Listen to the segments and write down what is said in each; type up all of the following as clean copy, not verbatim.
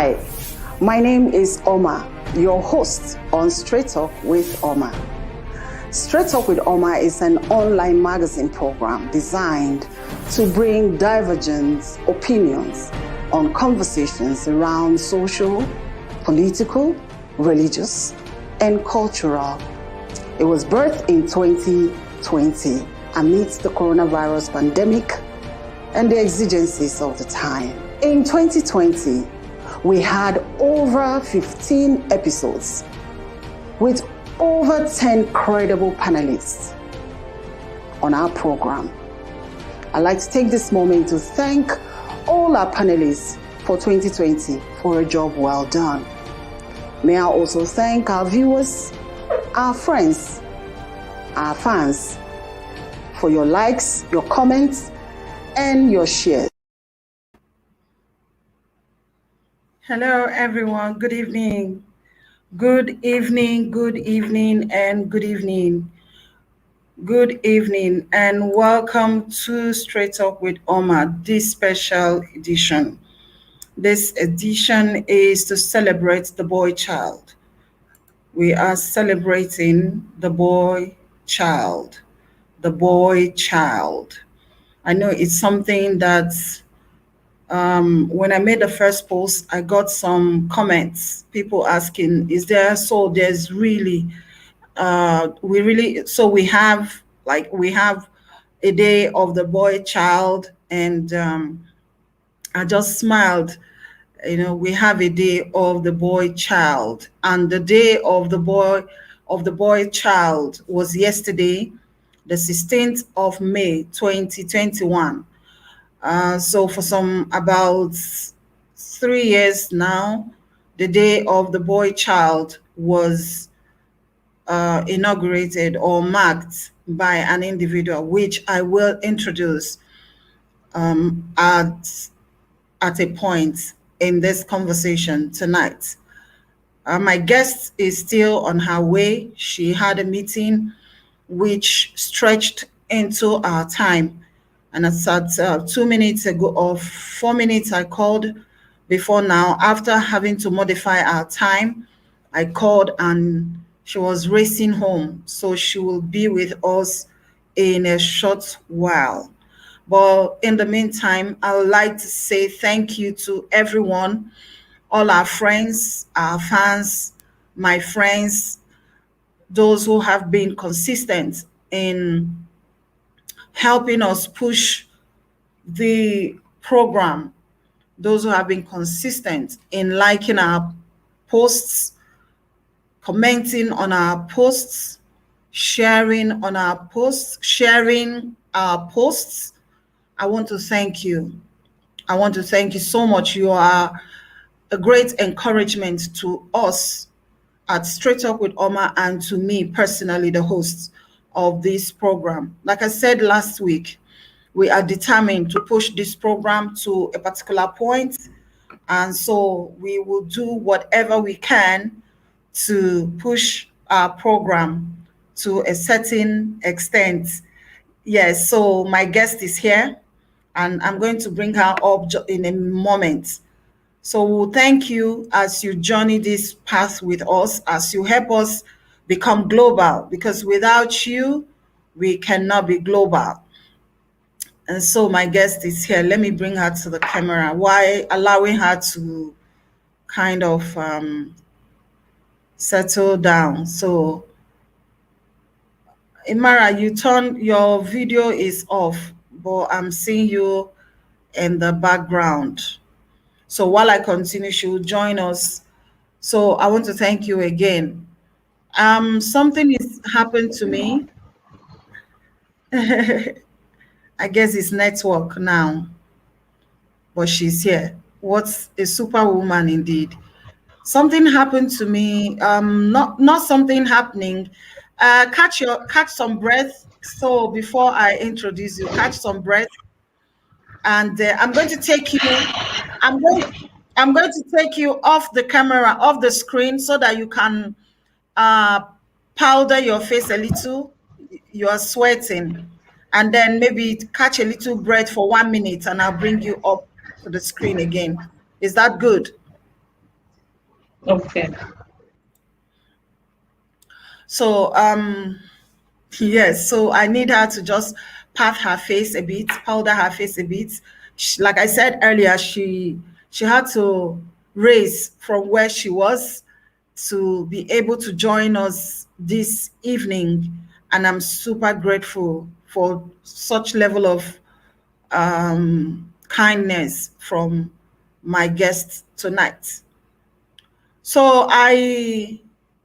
Hi, my name is Oma, your host on Straight Talk with Oma. Straight Talk with Oma is an online magazine program designed to bring divergent opinions on conversations around social, political, religious, and cultural. It was birthed in 2020 amidst the coronavirus pandemic and the exigencies of the time. In 2020, we had over 15 episodes with over 10 credible panelists on our program. I'd like to take this moment to thank all our panelists for 2020 for a job well done. May I also thank our viewers, our friends, our fans for your likes, your comments, and your shares. Hello, everyone. Good evening. Good evening, good evening, and good evening. Good evening, and welcome to Straight Talk with Oma, this special edition. This edition is to celebrate the boy child. We are celebrating the boy child. The boy child. I know it's something that when I made the first post, I got some comments, people asking, is there, so there's really, we have a day of the boy child, and I just smiled. We have a day of the boy child, and the day of the boy child was yesterday, the 16th of May, 2021. So for about 3 years now, the day of the boy child was inaugurated or marked by an individual, which I will introduce at a point in this conversation tonight. My guest is still on her way. She had a meeting which stretched into our time. And at 2 minutes ago or 4 minutes, I called before now. After having to modify our time, I called and she was racing home. So she will be with us in a short while. But in the meantime, I would like to say thank you to everyone, all our friends, our fans, my friends, those who have been consistent in helping us push the program, those who have been consistent in liking our posts, commenting on our posts, sharing our posts. I want to thank you. I want to thank you so much. You are a great encouragement to us at Straight Talk with Oma and to me personally, the host of this program. Like I said last week, we are determined to push this program to a particular point, and so we will do whatever we can to push our program to a certain extent. Yes, so my guest is here, and I'm going to bring her up in a moment. So we'll thank you as you journey this path with us, as you help us become global, because without you, we cannot be global. And so my guest is here. Let me bring her to the camera while allowing her to kind of settle down. So Imara, your video is off, but I'm seeing you in the background. So while I continue, she will join us. So I want to thank you again. Something has happened to me. I guess it's network now, but she's here. What a superwoman indeed. Something happened to me. Not something happening. Catch some breath. So before I introduce you, catch some breath, and I'm going to take you. I'm going. I'm going to take you off the camera, off the screen, so that you can powder your face a little. You are sweating, and then maybe catch a little breath for 1 minute, and I'll bring you up to the screen again. Is that good? Okay. So yes, so I need her to just pat her face a bit, powder her face a bit. Like I said earlier, she had to raise from where she was to be able to join us this evening, and I'm super grateful for such level of kindness from my guest tonight. So I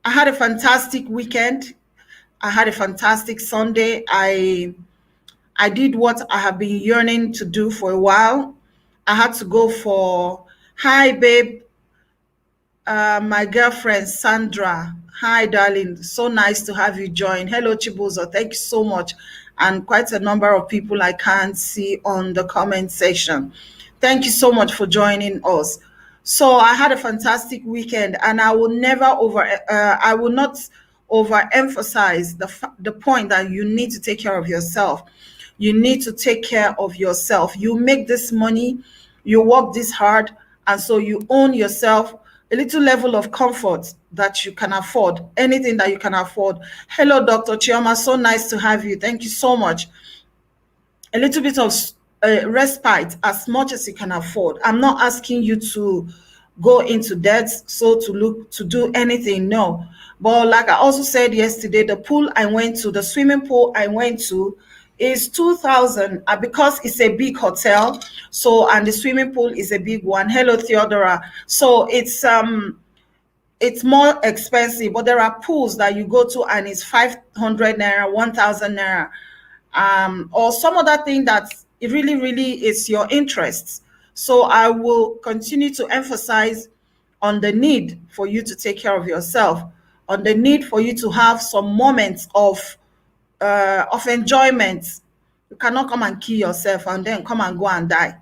had a fantastic weekend. I had a fantastic Sunday. I did what I have been yearning to do for a while. I had to go for hi babe, my girlfriend Sandra. Hi darling, so nice to have you join. Hello Chibuzo, thank you so much. And quite a number of people I can't see on the comment section. Thank you so much for joining us. So I had a fantastic weekend, and I will not overemphasize the point that you need to take care of yourself. You need to take care of yourself. You make this money, you work this hard, and so you own yourself a little level of comfort that you can afford, anything that you can afford. Hello, Dr. Chioma. So nice to have you. Thank you so much. A little bit of respite, as much as you can afford. I'm not asking you to go into debt, so to look to do anything, no. But like I also said yesterday, the pool I went to, the swimming pool I went to, is 2,000 because it's a big hotel. So, and the swimming pool is a big one. Hello, Theodora. So it's more expensive, but there are pools that you go to and it's 500 naira, 1,000 naira, or some other thing that it really is your interests. So I will continue to emphasize on the need for you to take care of yourself, on the need for you to have some moments of enjoyment. You cannot come and kill yourself and then come and go and die,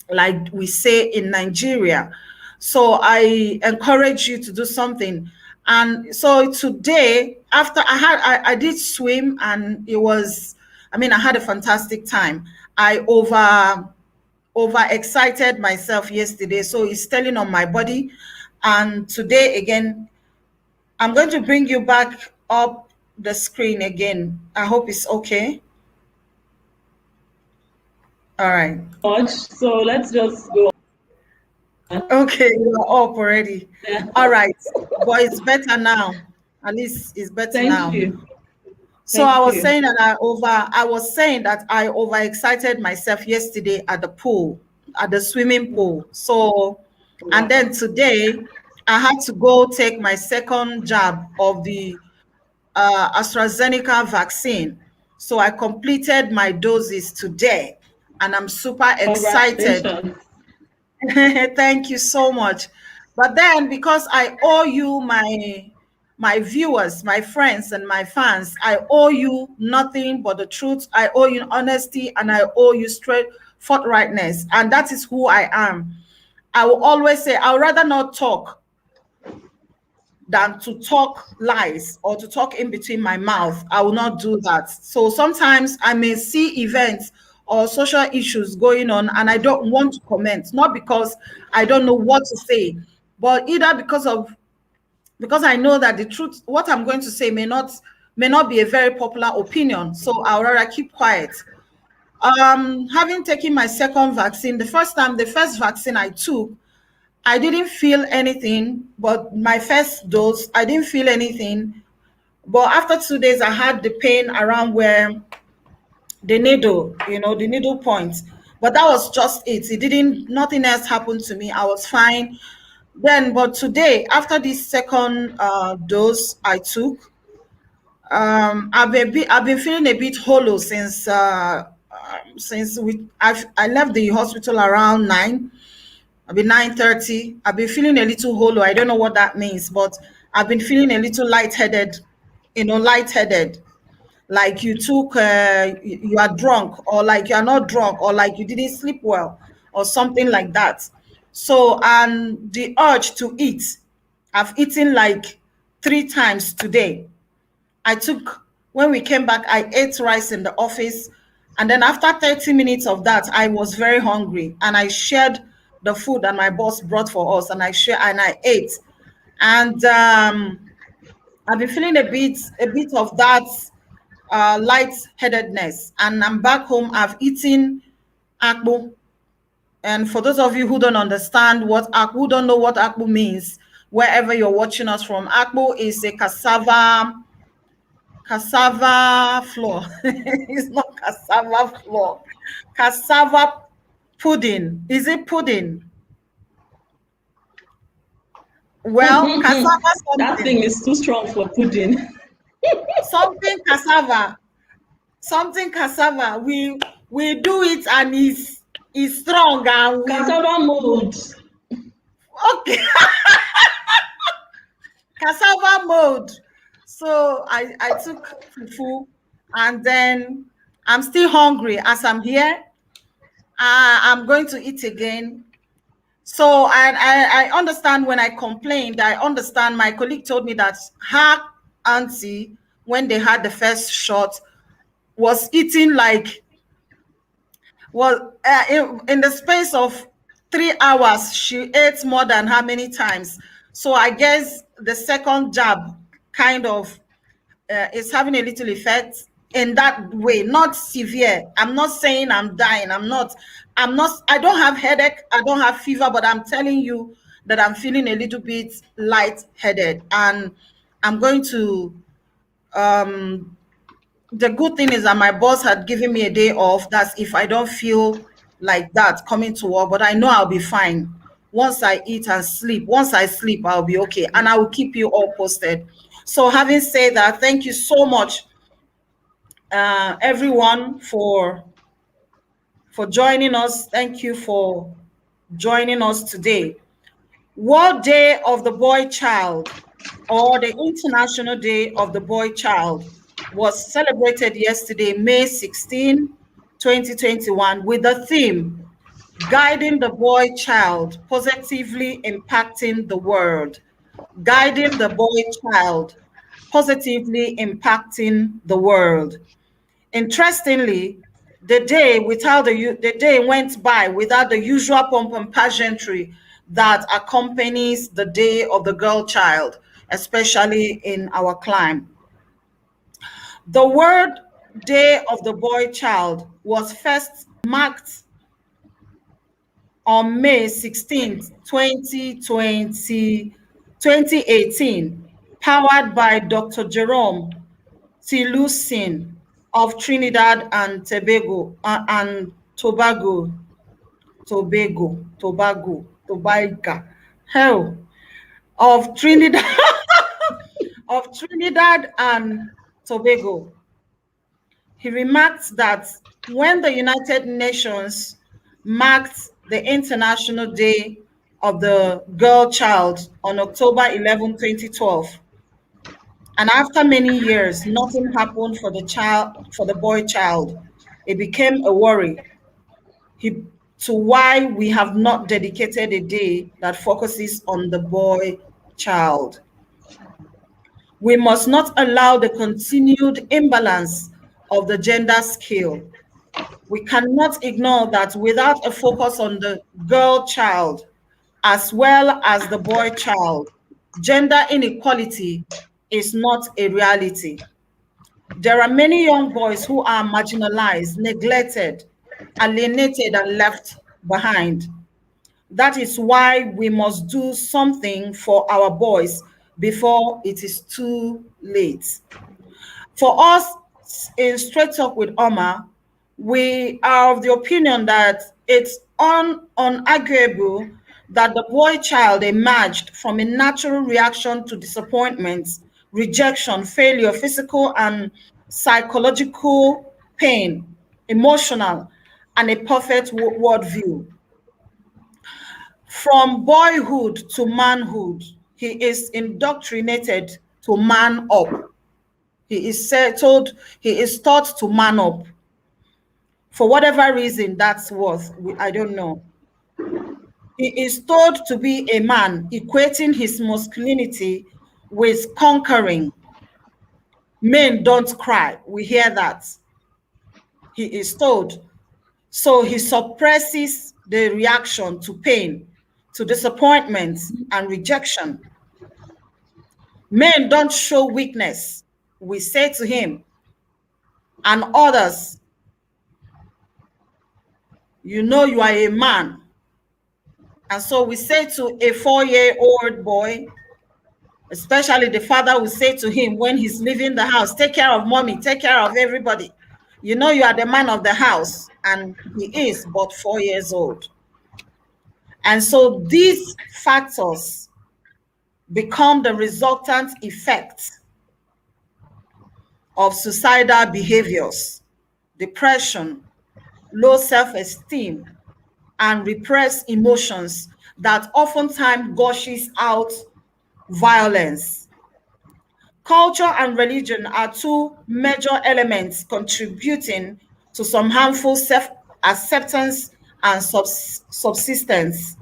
like we say in Nigeria. So I encourage you to do something. And so today, after I did swim, and it was, I mean, I had a fantastic time. I over excited myself yesterday, so it's telling on my body. And today again, I'm going to bring you back up the screen again. I hope it's okay. All right. Much. So let's just go on. Okay, you're up already. Yeah. All right. But it's better now. At least it's better Thank now. you. So Thank you. I was saying that I overexcited myself yesterday at the pool, at the swimming pool. So, and Wow. then today I had to go take my second jab of the AstraZeneca vaccine. So I completed my doses today, and I'm super excited. Congratulations. Thank you so much. But then, because I owe you my viewers, my friends, and my fans, I owe you nothing but the truth. I owe you honesty, and I owe you straight forthrightness, and that is who I am. I will always say I would rather not talk than to talk lies or to talk in between my mouth. I will not do that. So sometimes I may see events or social issues going on and I don't want to comment, not because I don't know what to say, but either because I know that the truth, what I'm going to say may not be a very popular opinion. So I'll rather keep quiet. Having taken my second vaccine, the first vaccine I took, I didn't feel anything, but my first dose, I didn't feel anything. But after 2 days, I had the pain around where the needle, the needle point. But that was just it. Nothing else happened to me. I was fine. Then, but today, after this second dose I took, I've been feeling a bit hollow since I left the hospital around 9. I've been 9:30. I've been feeling a little hollow. I don't know what that means, but I've been feeling a little lightheaded, lightheaded, like you are drunk, or like you are not drunk, or like you didn't sleep well, or something like that. So, and the urge to eat, I've eaten like 3 times today. When we came back, I ate rice in the office. And then after 30 minutes of that, I was very hungry and I shared the food that my boss brought for us, and I ate. And I've been feeling a bit of that lightheadedness. And I'm back home. I've eaten akpu. And for those of you who don't understand who don't know what akpu means, wherever you're watching us from, akpu is a cassava flour. It's not cassava flour. Cassava pudding. Is it pudding? Well, cassava That thing something. is too strong for pudding. Something cassava. Something cassava. We do it and it's strong and we Cassava mold. okay. Cassava mold. So I took fufu and then I'm still hungry as I'm here. I'm going to eat again. So I understand when I complained, I understand my colleague told me that her auntie, when they had the first shot, was eating like, well, in the space of 3 hours, she ate more than how many times. So I guess the second jab kind of is having a little effect in that way, not severe. I'm not saying I'm dying. I don't have headache. I don't have fever, but I'm telling you that I'm feeling a little bit lightheaded. And I'm going to, the good thing is that my boss had given me a day off. That's if I don't feel like that coming to work, but I know I'll be fine. Once I eat and sleep, once I sleep, I'll be okay. And I will keep you all posted. So having said that, thank you so much, everyone, for joining us. Thank you for joining us today. World Day of the Boy Child, or the International Day of the Boy Child, was celebrated yesterday, May 16, 2021, with the theme Guiding the Boy Child, Positively Impacting the World. Guiding the Boy Child, Positively Impacting the World. Interestingly, the day went by without the usual pomp and pageantry that accompanies the Day of the Girl Child, especially in our climate. The World Day of the Boy Child was first marked on May 16th, 2018, powered by Dr. Jerome Tilusin of Trinidad and Tobago, hell, of Trinidad, of Trinidad and Tobago. He remarked that when the United Nations marked the International Day of the Girl Child on October 11, 2012, and after many years, nothing happened for the boy child. It became a worry to why we have not dedicated a day that focuses on the boy child. We must not allow the continued imbalance of the gender scale. We cannot ignore that without a focus on the girl child as well as the boy child, gender inequality is not a reality. There are many young boys who are marginalized, neglected, alienated, and left behind. That is why we must do something for our boys before it is too late. For us in Straight Talk with Oma, we are of the opinion that it's unarguable that the boy child emerged from a natural reaction to disappointment, rejection, failure, physical and psychological pain, emotional, and a perfect worldview. From boyhood to manhood, he is indoctrinated to man up. He is taught to man up. For whatever reason that's worth, I don't know. He is told to be a man, equating his masculinity with conquering. Men don't cry. We hear that. He is told. So he suppresses the reaction to pain, to disappointment and rejection. Men don't show weakness, we say to him, and others, you know you are a man. And so we say to a 4-year-old boy, especially the father will say to him when he's leaving the house, take care of mommy, take care of everybody. You know you are the man of the house, and he is but 4 years old. And so these factors become the resultant effects of suicidal behaviors, depression, low self-esteem, and repressed emotions that oftentimes gushes out violence. Culture and religion are two major elements contributing to some harmful self-acceptance and subsistence.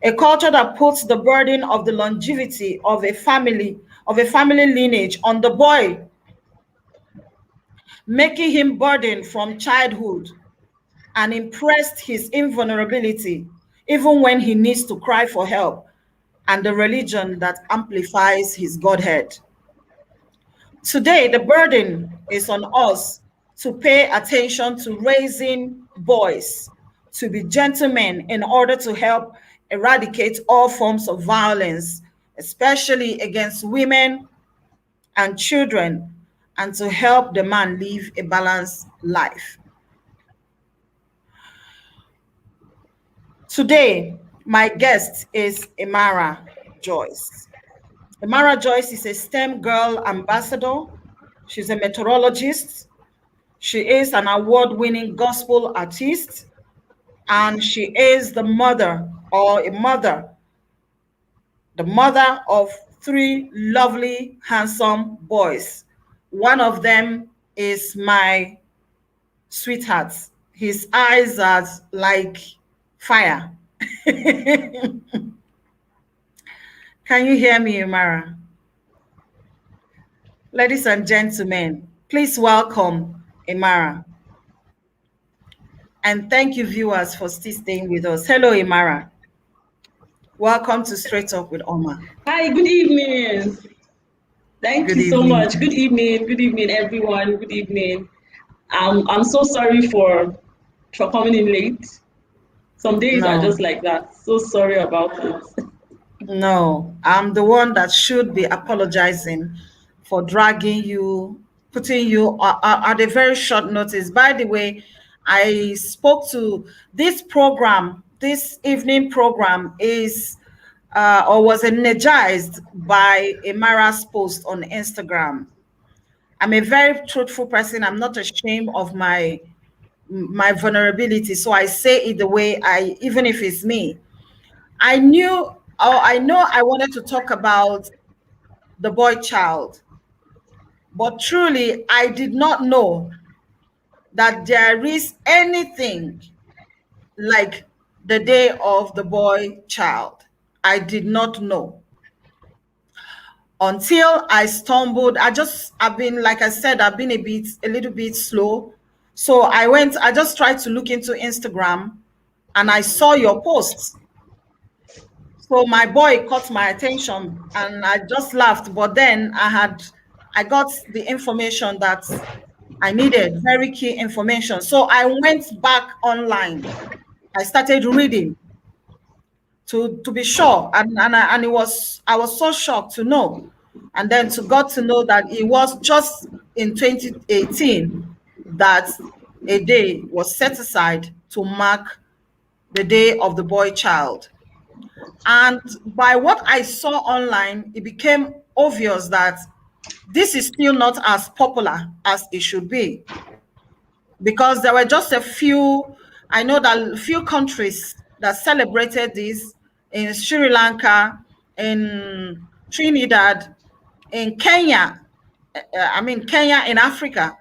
A culture that puts the burden of the longevity of a family lineage on the boy, making him burdened from childhood and impressed his invulnerability, even when he needs to cry for help, and the religion that amplifies his godhead. Today, the burden is on us to pay attention to raising boys to be gentlemen in order to help eradicate all forms of violence, especially against women and children, and to help the man live a balanced life. Today, my guest is Imara Joyce. Imara Joyce is a STEM Girl Ambassador. She's a meteorologist. She is an award-winning gospel artist, and she is the mother of 3 lovely, handsome boys. One of them is my sweetheart. His eyes are like fire. Can you hear me, Imara? Ladies and gentlemen, please welcome Imara. And thank you, viewers, for still staying with us. Hello, Imara. Welcome to Straight Talk with Oma. Hi, good evening. Thank you so much. Good evening, everyone. Good evening. I'm so sorry for coming in late. Some days are just like that. So sorry about it. No, I'm the one that should be apologizing for dragging you, putting you at a very short notice. By the way, I spoke to this program. This evening program is or was energized by Imara's post on Instagram. I'm a very truthful person. I'm not ashamed of my vulnerability. So I say it the way even if it's me. I know I wanted to talk about the boy child, but truly I did not know that there is anything like the day of the boy child. I did not know until I stumbled. I've been, like I said, I've been a little bit slow. So I just tried to look into Instagram and I saw your posts. So my boy caught my attention and I just laughed. But then I got the information that I needed, very key information. So I went back online. I started reading to be sure. And I was so shocked to know. And then got to know that it was just in 2018 that a day was set aside to mark the day of the boy child. And by what I saw online, it became obvious that this is still not as popular as it should be. Because there were just I know that a few countries that celebrated this, in Sri Lanka, in Trinidad, in Kenya, Kenya in Africa.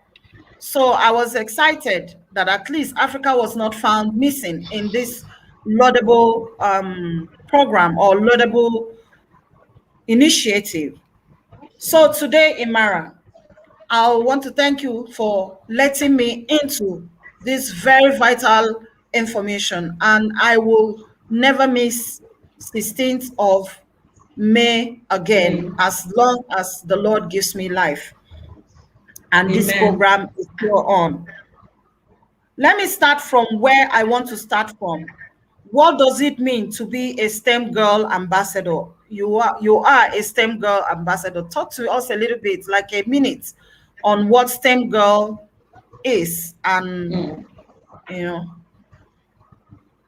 So I was excited that at least Africa was not found missing in this laudable program or laudable initiative. So today, Imara, I want to thank you for letting me into this very vital information, and I will never miss 16th of may again, as long as the Lord gives me life and this Amen. program is still on. Let me start from where I want to start from. What does it mean to be a STEM girl ambassador? You are a STEM girl ambassador. Talk to us a little bit, like a minute, on what STEM girl is, and you know.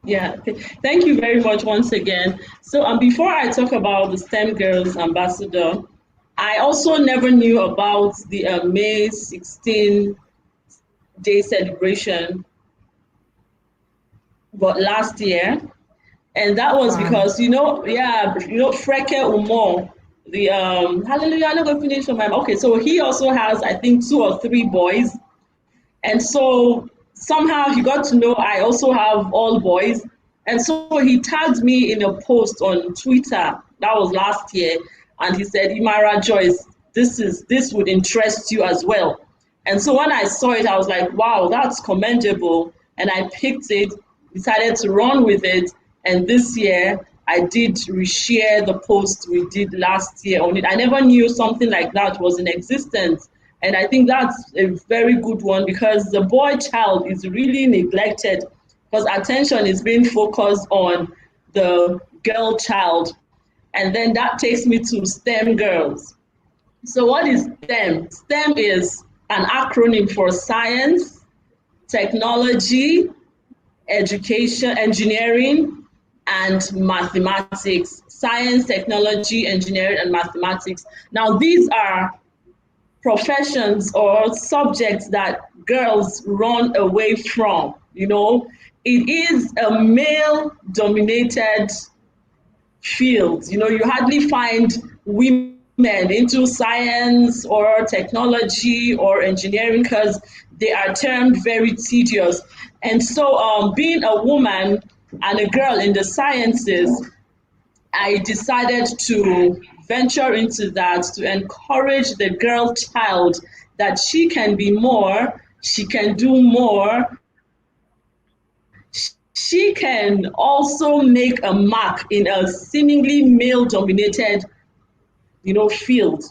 Yeah, thank you very much once again. So before I talk about the STEM Girls Ambassador, I also never knew about the May 16 day celebration, but last year. And that was Wow. because, Freke Umo, the hallelujah, I'm not gonna finish on my okay, so he also has, I think, 2 or 3 boys. And so somehow he got to know I also have all boys. And so he tagged me in a post on Twitter. That was last year. And he said, Imara Joyce, this would interest you as well. And so when I saw it, I was like, wow, that's commendable. And I picked it, decided to run with it. And this year I did reshare the post we did last year on it. I never knew something like that was in existence. And I think that's a very good one because the boy child is really neglected because attention is being focused on the girl child. And then that takes me to STEM girls. So what is STEM? STEM is an acronym for science, technology, education, engineering, and mathematics. Science, technology, engineering, and mathematics. Now, these are professions or subjects that girls run away from. It is a male dominated field. You hardly find women into science or technology or engineering because they are termed very tedious. And so being a woman and a girl in the sciences, I decided to venture into that to encourage the girl child that she can be more, she can do more, she can also make a mark in a seemingly male dominated field.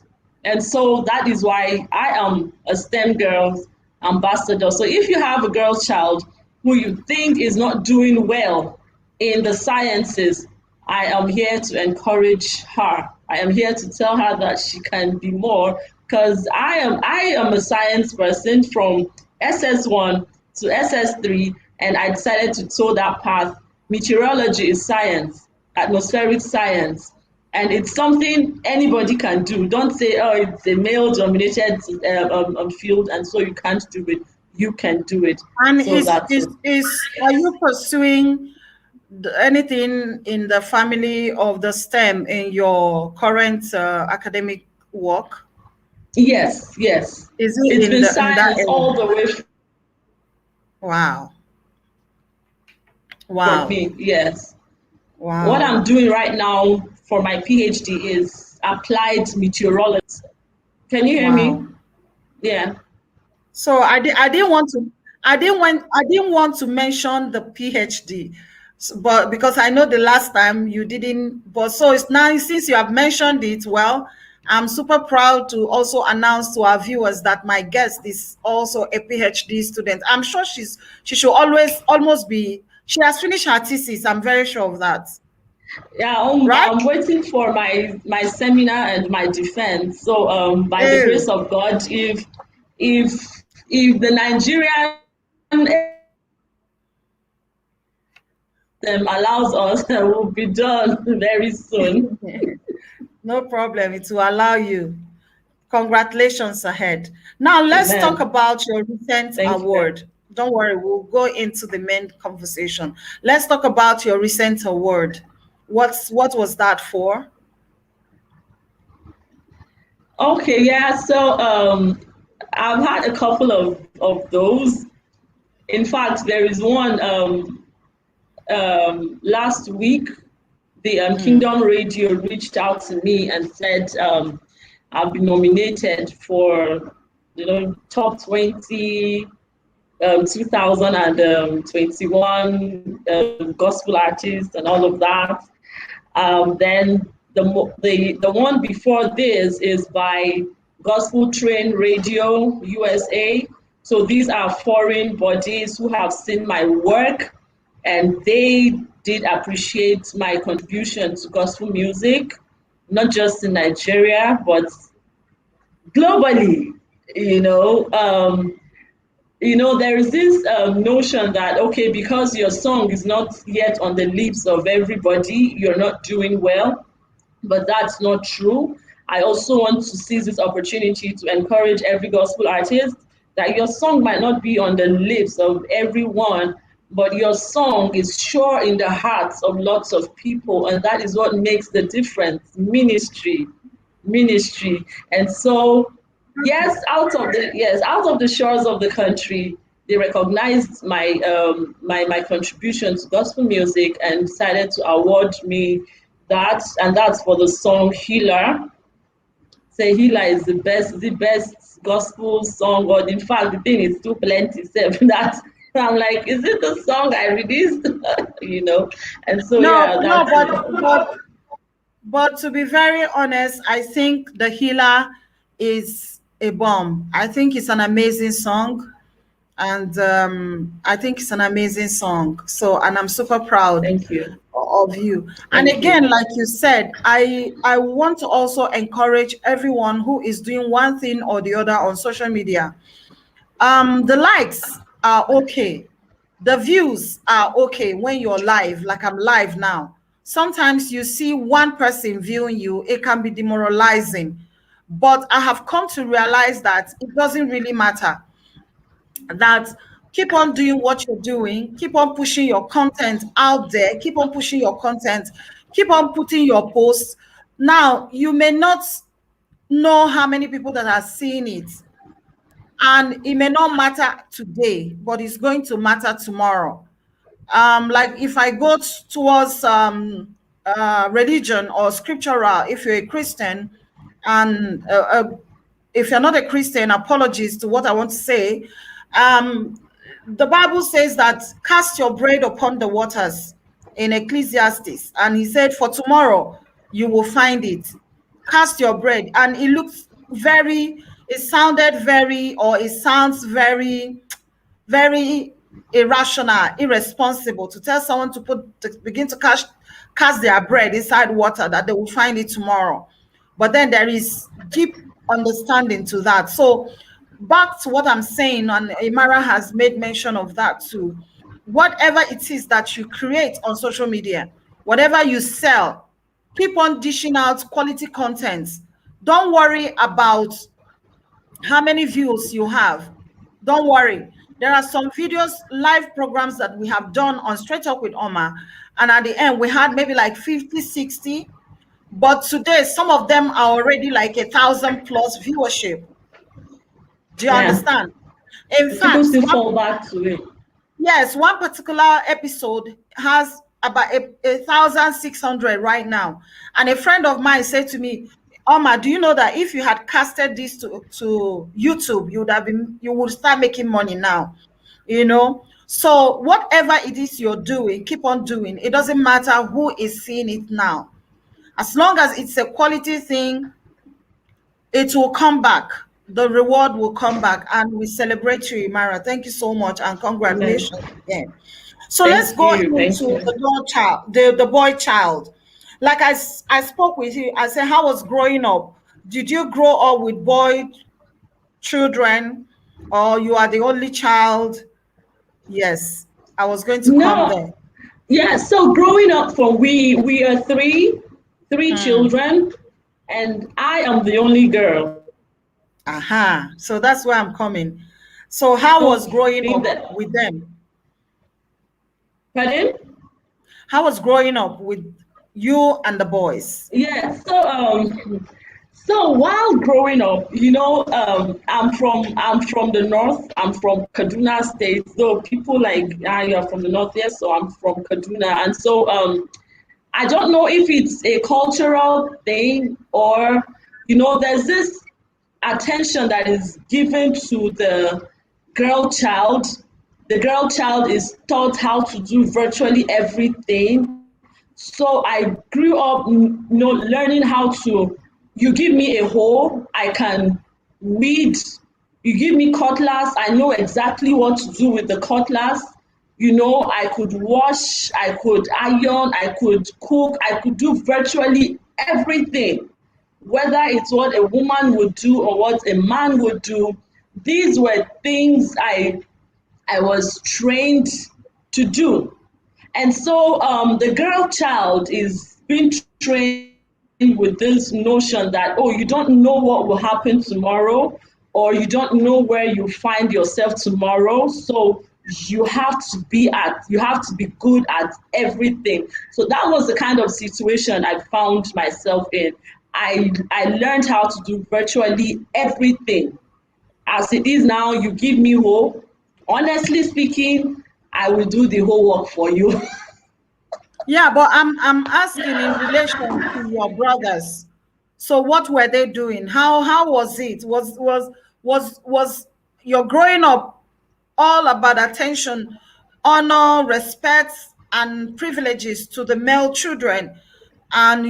And so that is why I am a STEM girls ambassador. So if you have a girl child who you think is not doing well in the sciences, I am here to encourage her. I am here to tell her that she can be more because I am a science person from SS1 to SS3, and I decided to toe that path. Meteorology is science, atmospheric science, and it's something anybody can do. Don't say, oh, it's a male-dominated field, and so you can't do it. You can do it. And So that's it. are you pursuing anything in the family of the STEM in your current academic work? Yes. Is it It's been in that science all area? the way Wow. for Wow. me. Yes. What Wow. I'm doing right now for my PhD is applied meteorology. Can you hear me? Wow. Yeah. So I didn't want to mention the PhD, but because I know the last time you didn't. But so it's now, since you have mentioned it, well, I'm super proud to also announce to our viewers that my guest is also a PhD student. I'm sure she should almost be. She has finished her thesis. I'm very sure of that. Yeah, Right? I'm waiting for my seminar and my defense. So by the Oh, grace of God, if the Nigerian allows us, we'll be done very soon. no problem. It will allow you. Congratulations ahead. Now let's talk Amen. about your recent Thank you very much. award. Don't worry, we'll go into the main conversation. Let's talk about your recent award. What was that for? Okay, yeah. So I've had a couple of those. In fact, there is one last week. The Kingdom Radio reached out to me and said I've been nominated for top 20 2021 gospel artists and all of that. Then the one before this is by Gospel Train Radio USA. So these are foreign bodies who have seen my work, and they did appreciate my contribution to gospel music, not just in Nigeria, but globally. There is this notion that, okay, because your song is not yet on the lips of everybody, you're not doing well, but that's not true. I also want to seize this opportunity to encourage every gospel artist that your song might not be on the lips of everyone, but your song is sure in the hearts of lots of people, and that is what makes the difference. Ministry. And so yes, out of the shores of the country, they recognized my my contribution to gospel music and decided to award me that, and that's for the song Healer. Say Healer is the best gospel song, or in fact the thing is too plenty. So that I'm like, is it the song I released? And so but to be very honest, I think the Healer is a bomb. I think it's an amazing song, and I think it's an amazing song. So, and I'm super proud Thank you. of you. And again, like you said, I want to also encourage everyone who is doing one thing or the other on social media. The likes are okay, the views are okay when you're live, like I'm live now. Sometimes you see one person viewing you, it can be demoralizing. But I have come to realize that it doesn't really matter. That keep on doing what you're doing, keep on pushing your content out there, keep on pushing your content, keep on putting your posts. Now, you may not know how many people that are seeing it, and it may not matter today, but it's going to matter tomorrow. Like if I go towards religion or scriptural, if you're a Christian, and if you're not a Christian, apologies to what I want to say. The Bible says that cast your bread upon the waters in Ecclesiastes, and he said, for tomorrow you will find it. Cast your bread. And it sounds very, very irrational, irresponsible to tell someone to begin to cast their bread inside water, that they will find it tomorrow. But then there is deep understanding to that. So back to what I'm saying, and Imara has made mention of that too. Whatever it is that you create on social media, whatever you sell, keep on dishing out quality content. Don't worry about how many views you have. Don't worry. There are some videos, live programs that we have done on Straight Talk with Oma, and at the end we had maybe like 50, 60. But today, some of them are already like 1,000+ viewership. Do you understand? In fact, people still fall back to it. Yes, one particular episode has about 1,600 right now. And a friend of mine said to me, Oma, do you know that if you had casted this to YouTube, you would start making money now? So whatever it is you're doing, keep on doing. It doesn't matter who is seeing it now. As long as it's a quality thing, it will come back. The reward will come back, and we celebrate you, Imara. Thank you so much, and congratulations again. So let's go into the boy child. Like I spoke with you, I said, how was growing up? Did you grow up with boy children, or you are the only child? Yes, I was going to come there. Yeah, so growing up, we are three children, and I am the only girl. So that's where I'm coming. So how was growing up with them? Pardon? How was growing up with you and the boys? Yeah, so while growing up, I'm from the north. I'm from Kaduna State. So people like, you're from the north, yes. So I'm from Kaduna, and so I don't know if it's a cultural thing or there's this attention that is given to the girl child. The girl child is taught how to do virtually everything. So I grew up, learning how to, you give me a hoe, I can weed. You give me cutlass, I know exactly what to do with the cutlass. I could wash, I could iron, I could cook, I could do virtually everything. Whether it's what a woman would do or what a man would do, these were things I was trained to do. And so the girl child is being trained with this notion that, oh, you don't know what will happen tomorrow, or you don't know where you find yourself tomorrow. So you have to be good at everything. So that was the kind of situation I found myself in. I learned how to do virtually everything. As it is now, you give me whole. Honestly speaking, I will do the whole work for you. Yeah, but I'm asking in relation to your brothers. So what were they doing? How was it? Was your growing up all about attention, honor, respect, and privileges to the male children? And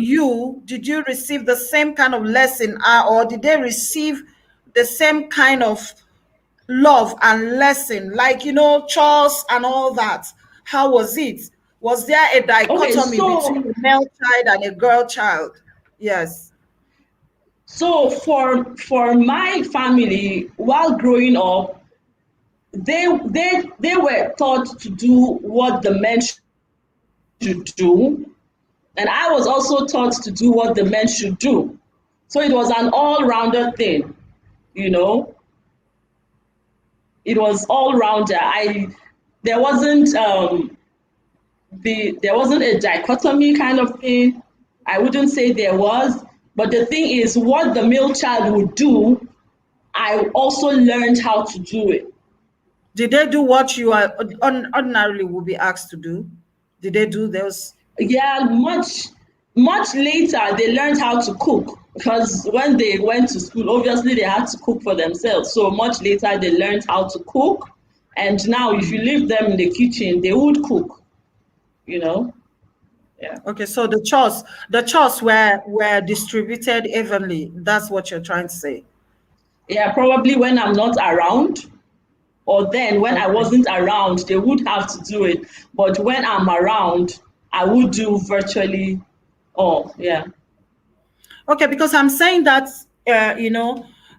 did you receive the same kind of lesson, or did they receive the same kind of love and lesson, like chores and all that? How was it? Was there a Okay, dichotomy between so a male child and a girl child? Yes. so for my family, while growing up, they were taught to do what the men should do, and I was also taught to do what the men should do. So it was an all-rounder thing, you know. It was all-rounder. I there wasn't there wasn't a dichotomy kind of thing. I wouldn't say there was, but the thing is, what the male child would do, I also learned how to do it. Did they do what you are ordinarily would be asked to do? Did they do those? Yeah, much later they learned how to cook, because when they went to school, obviously they had to cook for themselves. So much later they learned how to cook, and now if you leave them in the kitchen, they would cook. You know. Yeah. Okay, so the chores were distributed evenly. That's what you're trying to say. Yeah, probably when I'm not around, or then when I Okay. wasn't around, they would have to do it. But when I'm around, I would do virtually all. Yeah. Okay, because I'm saying that,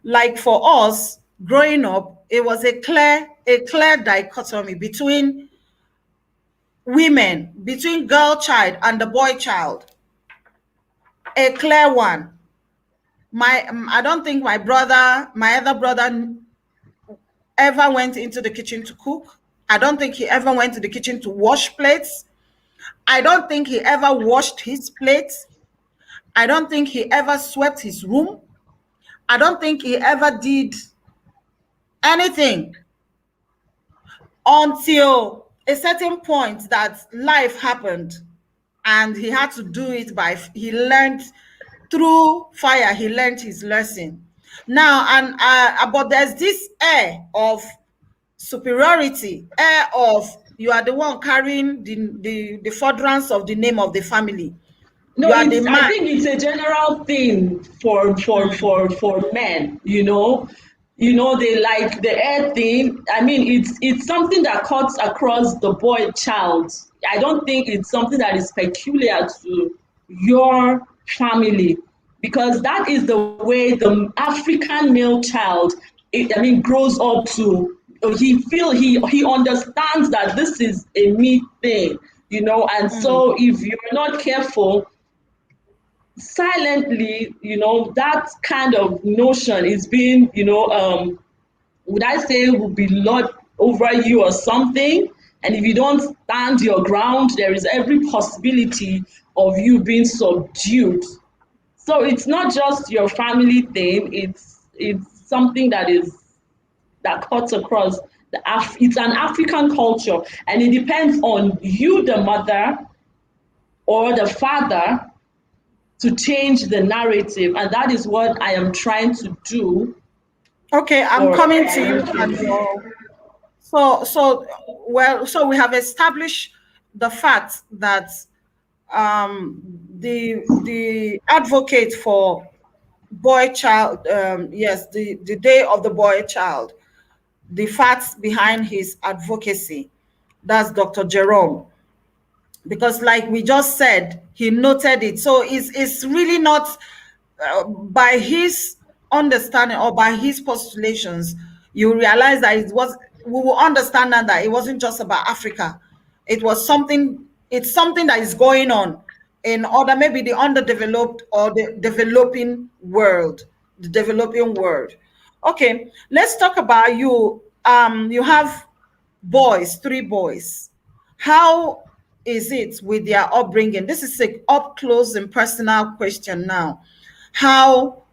like for us growing up, it was a clear dichotomy between women, between girl child and the boy child. A clear one. I don't think my other brother ever went into the kitchen to cook. I don't think he ever went to the kitchen to wash plates. I don't think he ever washed his plates. I don't think he ever swept his room. I don't think he ever did anything until a certain point that life happened and he had to do it he learned through fire. He learned his lesson now. And but there's this air of superiority, air of you are the one carrying the furtherance of the name of the family. No, You are the it's. I man. think it's a general thing for men. They like the air thing. I mean, it's something that cuts across the boy child. I don't think it's something that is peculiar to your family, because that is the way the African male child, grows up to. He understands that this is a me thing, and so if you're not careful, silently, that kind of notion is being, would I say, will be lord over you or something. And if you don't stand your ground, there is every possibility of you being subdued. So it's not just your family thing, it's something that cuts across it's an African culture, and it depends on you, the mother or the father, to change the narrative, and that is what I am trying to do Okay, I'm for coming to our you and kids. so we have established the fact that the advocate for boy child, yes, the day of the boy child, the facts behind his advocacy. That's Dr. Jerome. Because like we just said, he noted it. So it's really not by his understanding or by his postulations, you realize that we will understand that it wasn't just about Africa. It's something that is going on in other, maybe the underdeveloped or the developing world, Okay, let's talk about you. You have boys, 3 boys. How is it with their upbringing? This is a up close and personal question now. How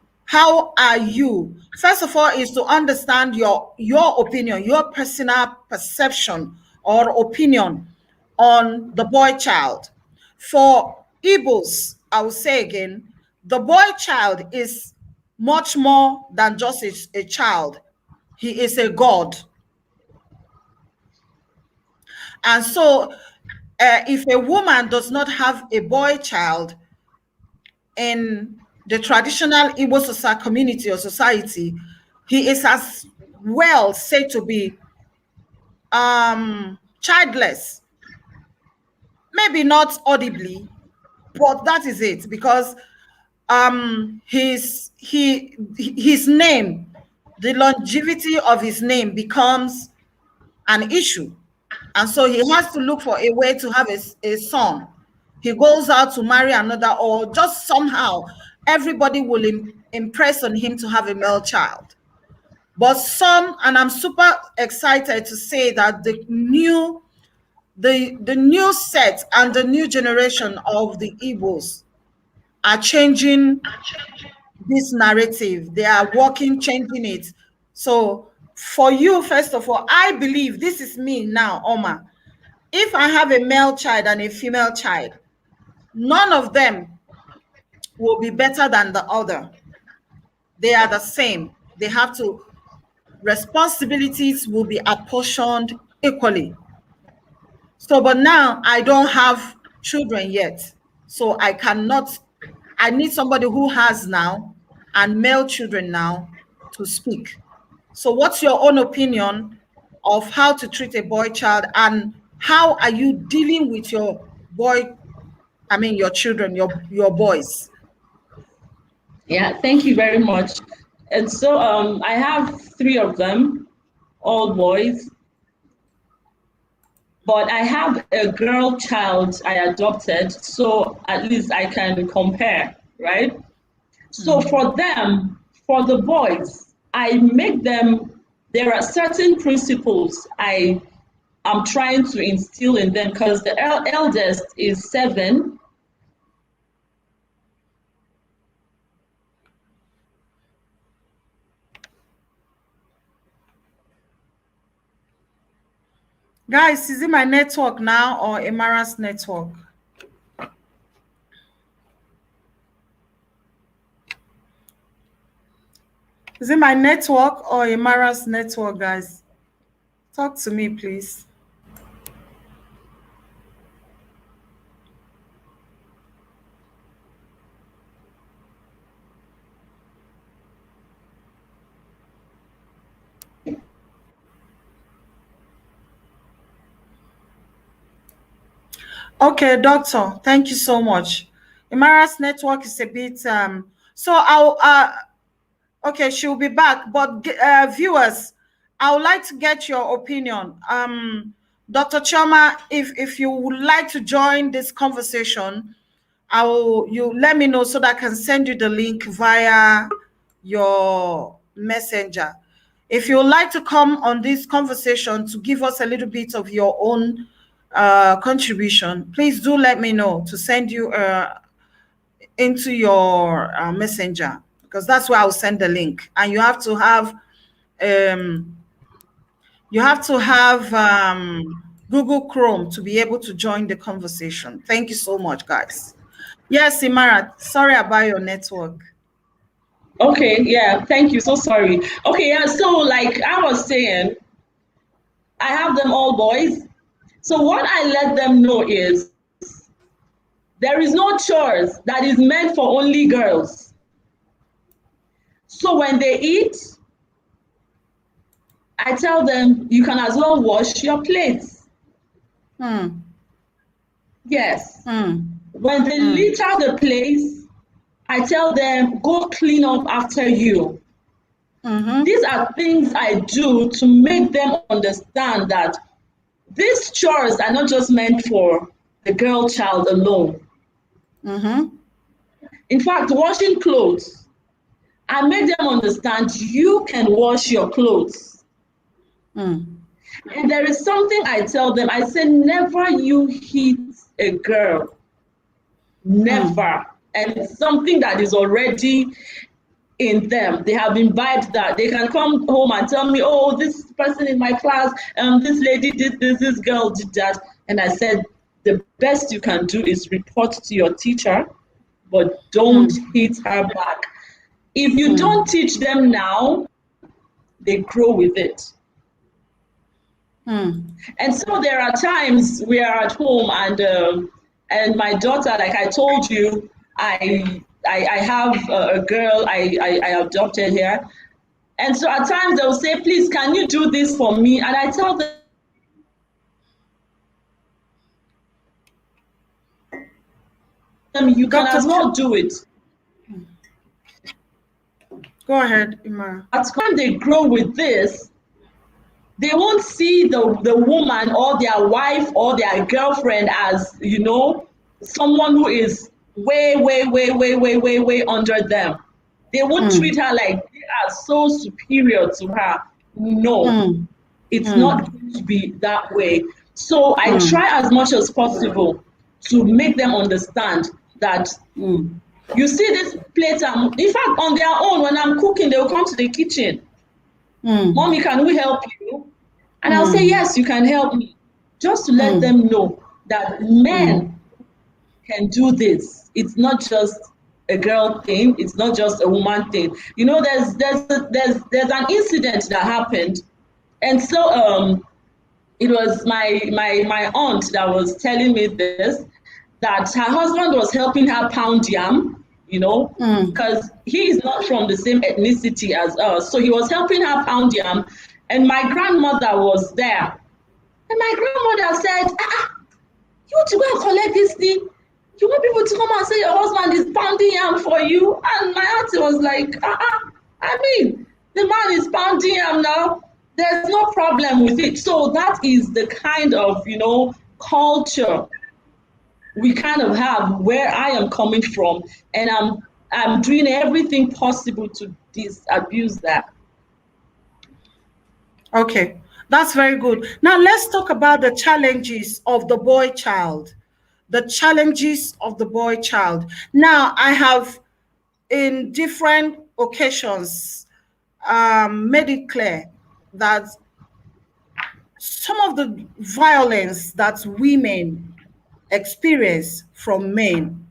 are you? First of all, is to understand your opinion, your personal perception or opinion on the boy child. For Igbos, I will say again, the boy child is much more than just a child. He is a god. And so if a woman does not have a boy child in the traditional Igbo community or society, he is as well said to be childless. Maybe not audibly, but that is it, because his name, the longevity of his name becomes an issue. And so he has to look for a way to have a son. He goes out to marry another, or just somehow everybody will impress on him to have a male child. But some, and I'm super excited to say that the new set and the new generation of the Igbos are changing this narrative. They are changing it. So for you, first of all, I believe, this is me now, Oma. If I have a male child and a female child, none of them will be better than the other. They are the same. They have to, responsibilities will be apportioned equally. So, but now I don't have children yet. So I need somebody who has now and male children now to speak. So what's your own opinion of how to treat a boy child, and how are you dealing with your children, your boys? Yeah, thank you very much. And so I have 3 of them, all boys. But I have a girl child I adopted, so at least I can compare, right? So for them, for the boys, I make them, there are certain principles I am trying to instill in them, because the eldest is 7. Guys, is it my network now or Imara's network? Is it my network or Imara's network, guys? Talk to me, please. Okay, doctor, thank you so much. Imara's network is a bit so I'll okay, she'll be back, but viewers, I would like to get your opinion. Dr. Choma, if you would like to join this conversation, you let me know so that I can send you the link via your messenger. If you would like to come on this conversation to give us a little bit of your own contribution, please do let me know to send you into your messenger, because that's where I'll send the link. And you have to have Google Chrome to be able to join the conversation. Thank you so much, guys. Yes, Imara, sorry about your network. Okay, yeah, thank you. So sorry. Okay, yeah, so like I was saying, I have them all boys. So what I let them know is There is no chores that is meant for only girls. So when they eat, I tell them, you can as well wash your plates. Yes. When they litter the place, I tell them, go clean up after you. These are things I do to make them understand that these chores are not just meant for the girl child alone. In fact, washing clothes, I make them understand you can wash your clothes. And there is something I tell them, I say, never you hit a girl. Never. And it's something that is already in them. They have imbibed that. They can come home and tell me, oh, this person in my class, this lady did this girl did that. And I said, the best you can do is report to your teacher, but don't hit her back. If you don't teach them now, they grow with it. And so there are times we are at home and my daughter, like I told you, I have a girl I adopted here. And so at times they'll say, please, can you do this for me? And I tell them, you can as well do it. Go ahead, Imara. At the time they grow with this, they won't see the woman or their wife or their girlfriend as, you know, someone who is way under them. They won't treat her like they are so superior to her. No, it's not going to be that way. So I try as much as possible to make them understand that you see this plate, in fact, on their own, when I'm cooking, they'll come to the kitchen. Mommy, can we help you? And I'll say, yes, you can help me. Just to let them know that men can do this. It's not just a girl thing. It's not just a woman thing. You know, there's an incident that happened. And so it was my aunt that was telling me this, that her husband was helping her pound yam, you know, because he is not from the same ethnicity as us. So he was helping her pound yam, and my grandmother was there. And my grandmother said, you want to go and collect this thing? You want people to come and say your husband is pounding yam for you? And my auntie was like, I mean, the man is pounding yam now. There's no problem with it. So that is the kind of, you know, culture we kind of have where I am coming from, and I'm doing everything possible to disabuse that. Okay, that's very good. Now let's talk about the challenges of the boy child. The challenges of the boy child. Now I have, in different occasions, made it clear that some of the violence that women experience from men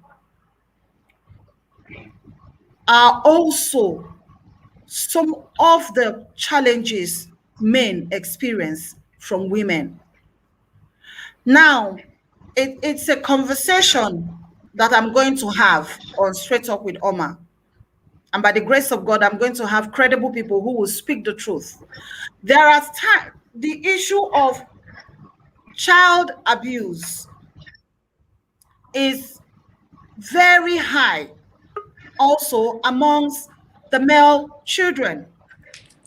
are also some of the challenges men experience from women. Now, it's a conversation that I'm going to have on Straight Talk with Oma. And by the grace of God, I'm going to have credible people who will speak the truth. There are times, the issue of child abuse is very high also amongst the male children.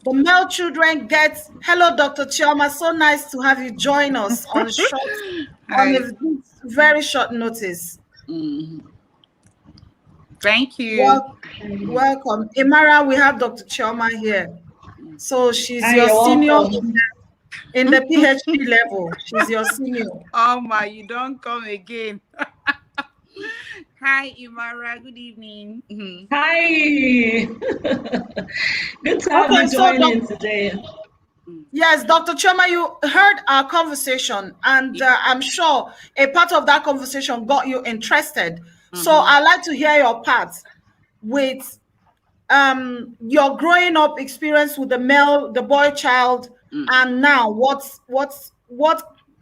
The male children get, hello, Dr. Chioma, so nice to have you join us on a very short notice. Thank you. Welcome. Imara, we have Dr. Chioma here. So she's Hi, your senior welcome. in the PhD level. She's your senior. Oh my, you don't come again. Hi, Imara. Good evening. Hi. Good to have you joining today. Yes, Dr. Chioma, you heard our conversation, and I'm sure a part of that conversation got you interested. So I'd like to hear your part with your growing up experience with the boy child, and now what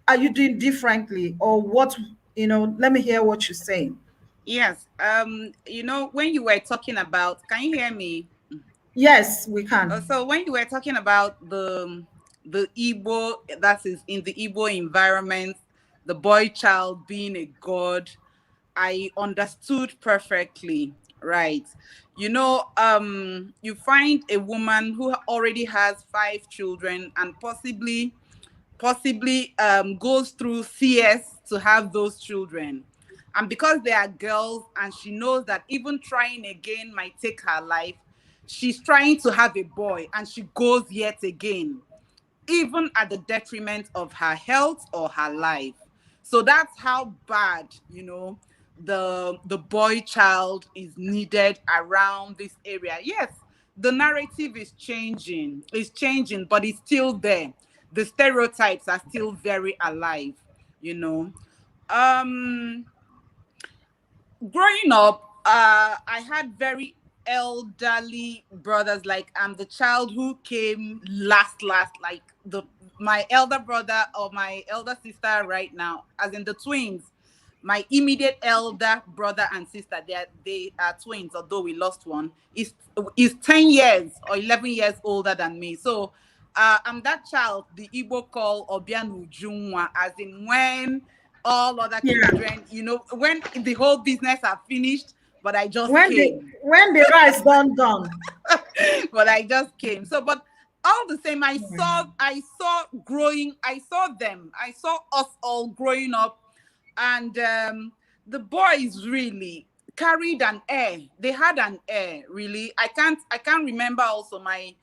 are you doing differently, or what, let me hear what you're saying. Yes. When you were talking about, can you hear me? Yes, we can. So when you were talking about the Igbo, that is in the Igbo environment, the boy child being a god, I understood perfectly. Right. You find a woman who already has 5 children and possibly goes through CS to have those children. And because they are girls and she knows that even trying again might take her life, she's trying to have a boy and she goes yet again, even at the detriment of her health or her life. So that's how bad, the boy child is needed around this area. Yes, the narrative is changing, but it's still there. The stereotypes are still very alive, you know. Um Growing up, I had very elderly brothers. Like I'm the child who came last. Like my elder brother or my elder sister right now, as in the twins. My immediate elder brother and sister, they are twins, although we lost one. Is 10 years or 11 years older than me. So I'm that child the Igbo call Obianu Junwa, as in when all other Yeah. children, when the whole business are finished, but I just When the came. when the rice done. But I just came. So, but all the same, I saw them, I saw us all growing up, and the boys really carried an air. They had an air, really. I can't remember also my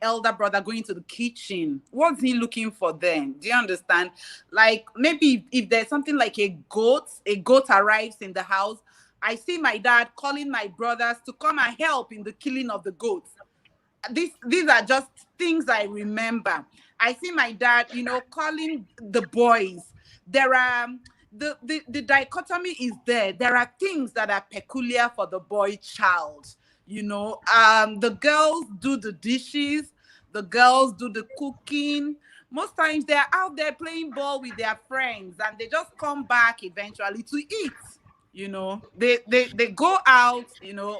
elder brother going to the kitchen. What's he looking for then? Do you understand? Like maybe if there's something like a goat arrives in the house, I see my dad calling my brothers to come and help in the killing of the goats. These are just things I remember. I see my dad, calling the boys. There are the dichotomy is there. There are things that are peculiar for the boy child. The girls do the dishes, the girls do the cooking. Most times they're out there playing ball with their friends and they just come back eventually to eat. They go out,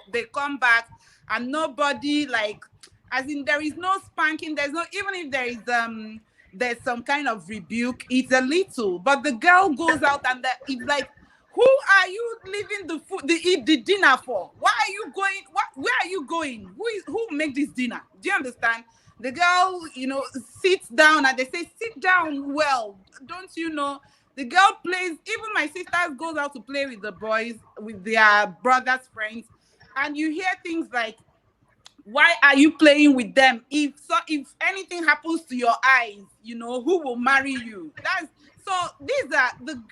they come back, and nobody, like, as in there is no spanking, there's no, even if there's some kind of rebuke, it's a little, but the girl goes out and it's like, who are you leaving the dinner for? Why are you going? Where are you going? Who make this dinner? Do you understand? The girl, sits down and they say, sit down well. Don't you know? The girl plays, even my sisters goes out to play with the boys, with their brothers' friends, and you hear things like, why are you playing with them? If anything happens to your eyes, who will marry you? That's so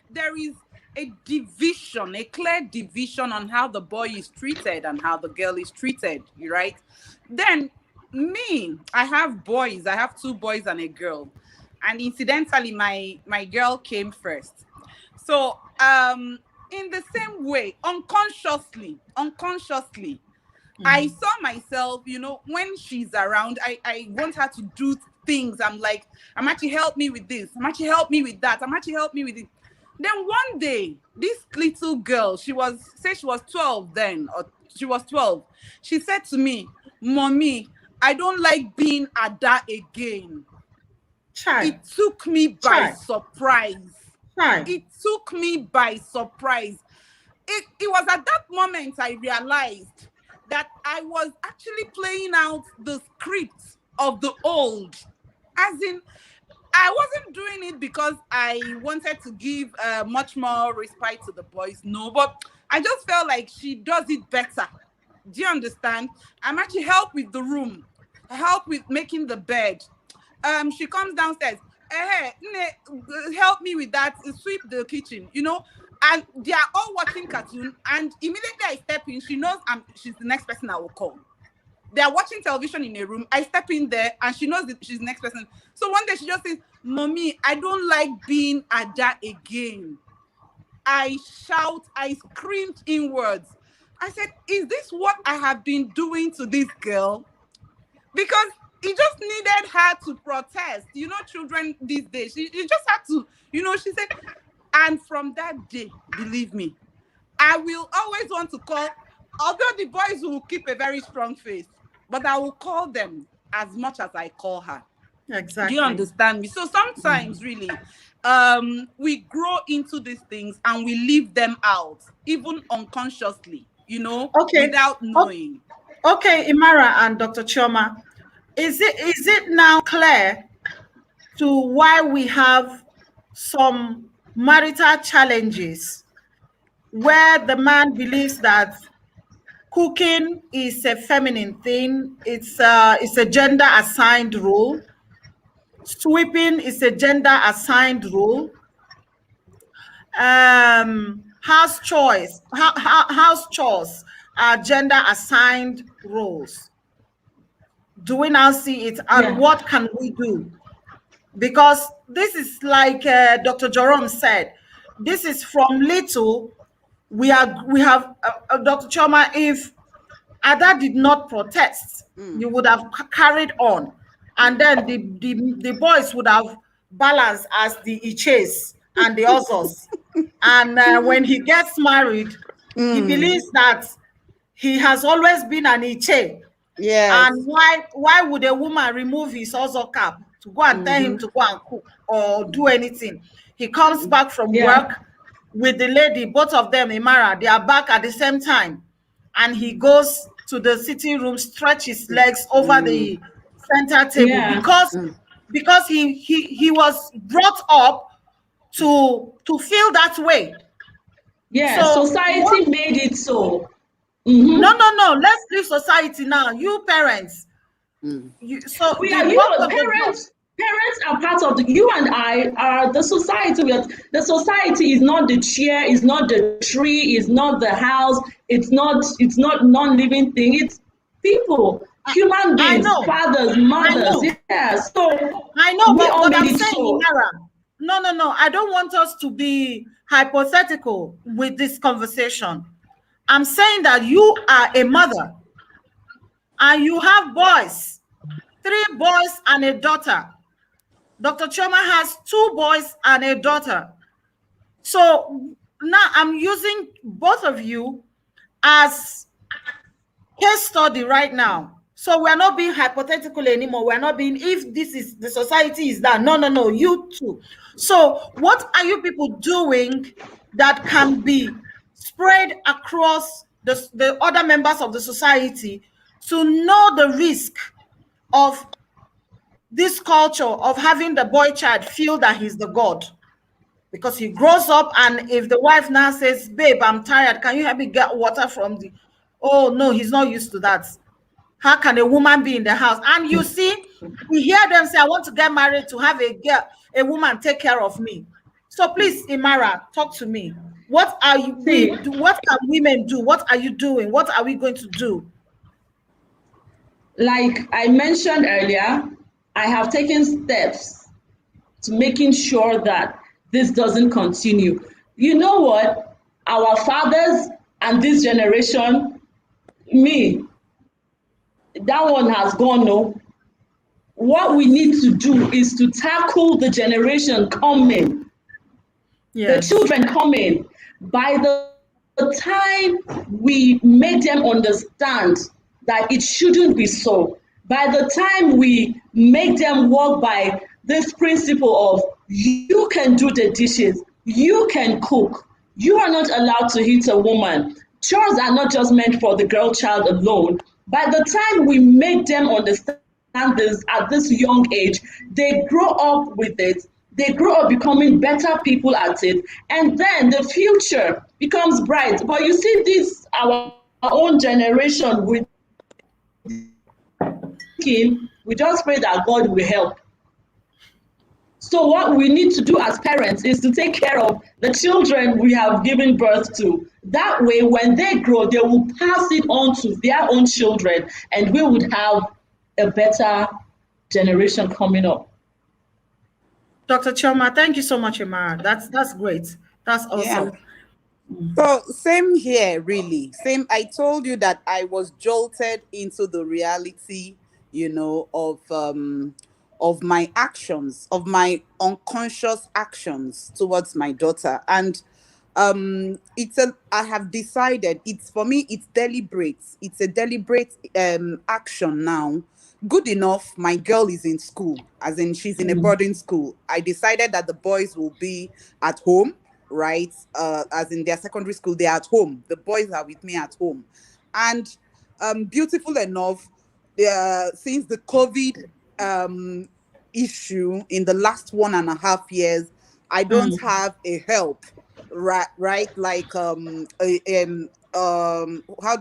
there is a division, a clear division on how the boy is treated and how the girl is treated, right? Then me, I have boys, I have 2 boys and a girl. And incidentally, my girl came first. So in the same way, unconsciously, I saw myself, when she's around, I want her to do things. I'm like, Amachi, help me with this. Amachi, help me with that. Amachi, help me with it. Then one day, this little girl, she was 12 then, or she was 12. She said to me, Mommy, I don't like being Ada again. Chai. It took me by Chai. surprise. Chai. It took me by surprise. It was at that moment I realized that I was actually playing out the script of the old. As in, I wasn't doing it because I wanted to give much more respite to the boys. No, but I just felt like she does it better. Do you understand? I'm actually help with the room, help with making the bed. She comes downstairs. Hey, help me with that. Sweep the kitchen. And they are all watching cartoon. And immediately I step in, she knows she's the next person I will call. They are watching television in a room. I step in there and she knows that she's the next person. So one day she just says, Mommy, I don't like being Ada again. I screamed inwards. I said, is this what I have been doing to this girl? Because he just needed her to protest. Children these days, she just had to, she said, and from that day, believe me, I will always want to call, although the boys will keep a very strong face, but I will call them as much as I call her. Exactly. Do you understand me? So sometimes really we grow into these things and we leave them out, even unconsciously, Okay. without knowing. Okay, Imara and Dr. Chioma, is it now clear to why we have some marital challenges where the man believes that cooking is a feminine thing, it's a gender assigned role, sweeping is a gender assigned role, house chores are gender assigned roles? Do we now see it, and what can we do? Because this is like Dr. Jerome said, this is from little. We have Dr. Choma, if Ada did not protest, you would have carried on, and then the boys would have balanced as the Iches and the others. And when he gets married, he believes that he has always been an Iche. Yes. And why would a woman remove his Ozo cap to go and tell him to go and cook or do anything? He comes back from work with the lady, both of them, Imara, they are back at the same time. And he goes to the sitting room, stretch his legs over the center table because he was brought up to feel that way. Yeah, so society made it so. No. Let's leave society now. You parents. Parents are part of you and I are the society. The society is not the chair, is not the tree, is not the house, it's not non-living thing, it's people, human beings, fathers, mothers. Yeah. So I know, but I'm saying, Imara, no, I don't want us to be hypothetical with this conversation. I'm saying that you are a mother and you have boys, 3 boys and a daughter. Dr. Choma has 2 boys and a daughter. So now I'm using both of you as case study right now. So we're not being hypothetical anymore. We're not being, if this is the society is that. No, you too. So what are you people doing that can be spread across the other members of the society to know the risk of this culture of having the boy child feel that he's the god? Because he grows up, and if the wife now says, babe, I'm tired, can you help me get water from the... Oh no, he's not used to that. How can a woman be in the house? And you see, we hear them say, I want to get married to have a woman take care of me. So please, Imara, talk to me. What are you? What can women do? What are you doing? What are we going to do? Like I mentioned earlier, I have taken steps to making sure that this doesn't continue. You know what? Our fathers and this generation, that one has gone, no. What we need to do is to tackle the generation coming, the children coming. By the time we make them understand that it shouldn't be so, by the time we make them walk by this principle of you can do the dishes, you can cook, you are not allowed to hit a woman, chores are not just meant for the girl child alone. By the time we make them understand this at this young age, they grow up with it, they grow up becoming better people at it, and then the future becomes bright. But you see this, our own generation, with we just pray that God will help. So what we need to do as parents is to take care of the children we have given birth to. That way, when they grow, they will pass it on to their own children, and we would have a better generation coming up. Dr. Chioma, thank you so much, Imara. That's great. That's awesome. Yeah. So same here, really. Same. I told you that I was jolted into the reality, of my actions, of my unconscious actions towards my daughter. And I have decided, it's for me, it's deliberate. It's a deliberate action now. Good enough, my girl is in school, as in she's in a boarding school. I decided that the boys will be at home, right? As in their secondary school, they're at home. The boys are with me at home. And beautiful enough, since the COVID issue in the last 1.5 years, I don't have a help, right, like how,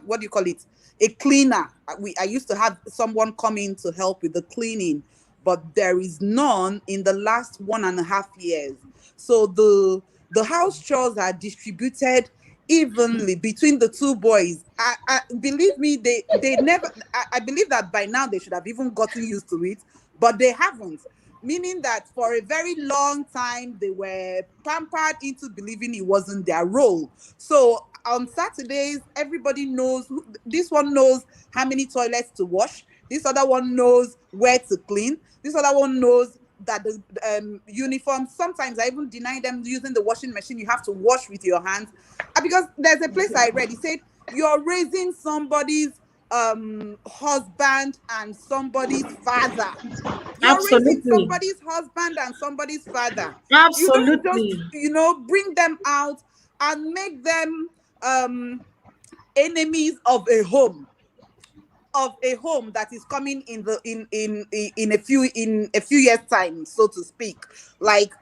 what do you call it, a cleaner. I used to have someone come in to help with the cleaning, but there is none in the last 1.5 years. So the house chores are distributed evenly between the two boys. I believe me, they never, I believe that by now they should have even gotten used to it, but they haven't. Meaning that for a very long time they were pampered into believing it wasn't their role. So on Saturdays, everybody knows, this one knows how many toilets to wash, this other one knows where to clean, this other one knows that the uniform, sometimes I even deny them using the washing machine. You have to wash with your hands. Because there's a place I read, it said you're raising somebody's husband and somebody's father. You're raising Absolutely. somebody's husband and somebody's father. You don't just, Absolutely. bring them out and make them enemies of a home, that is coming in the in a few years time, so to speak. Like,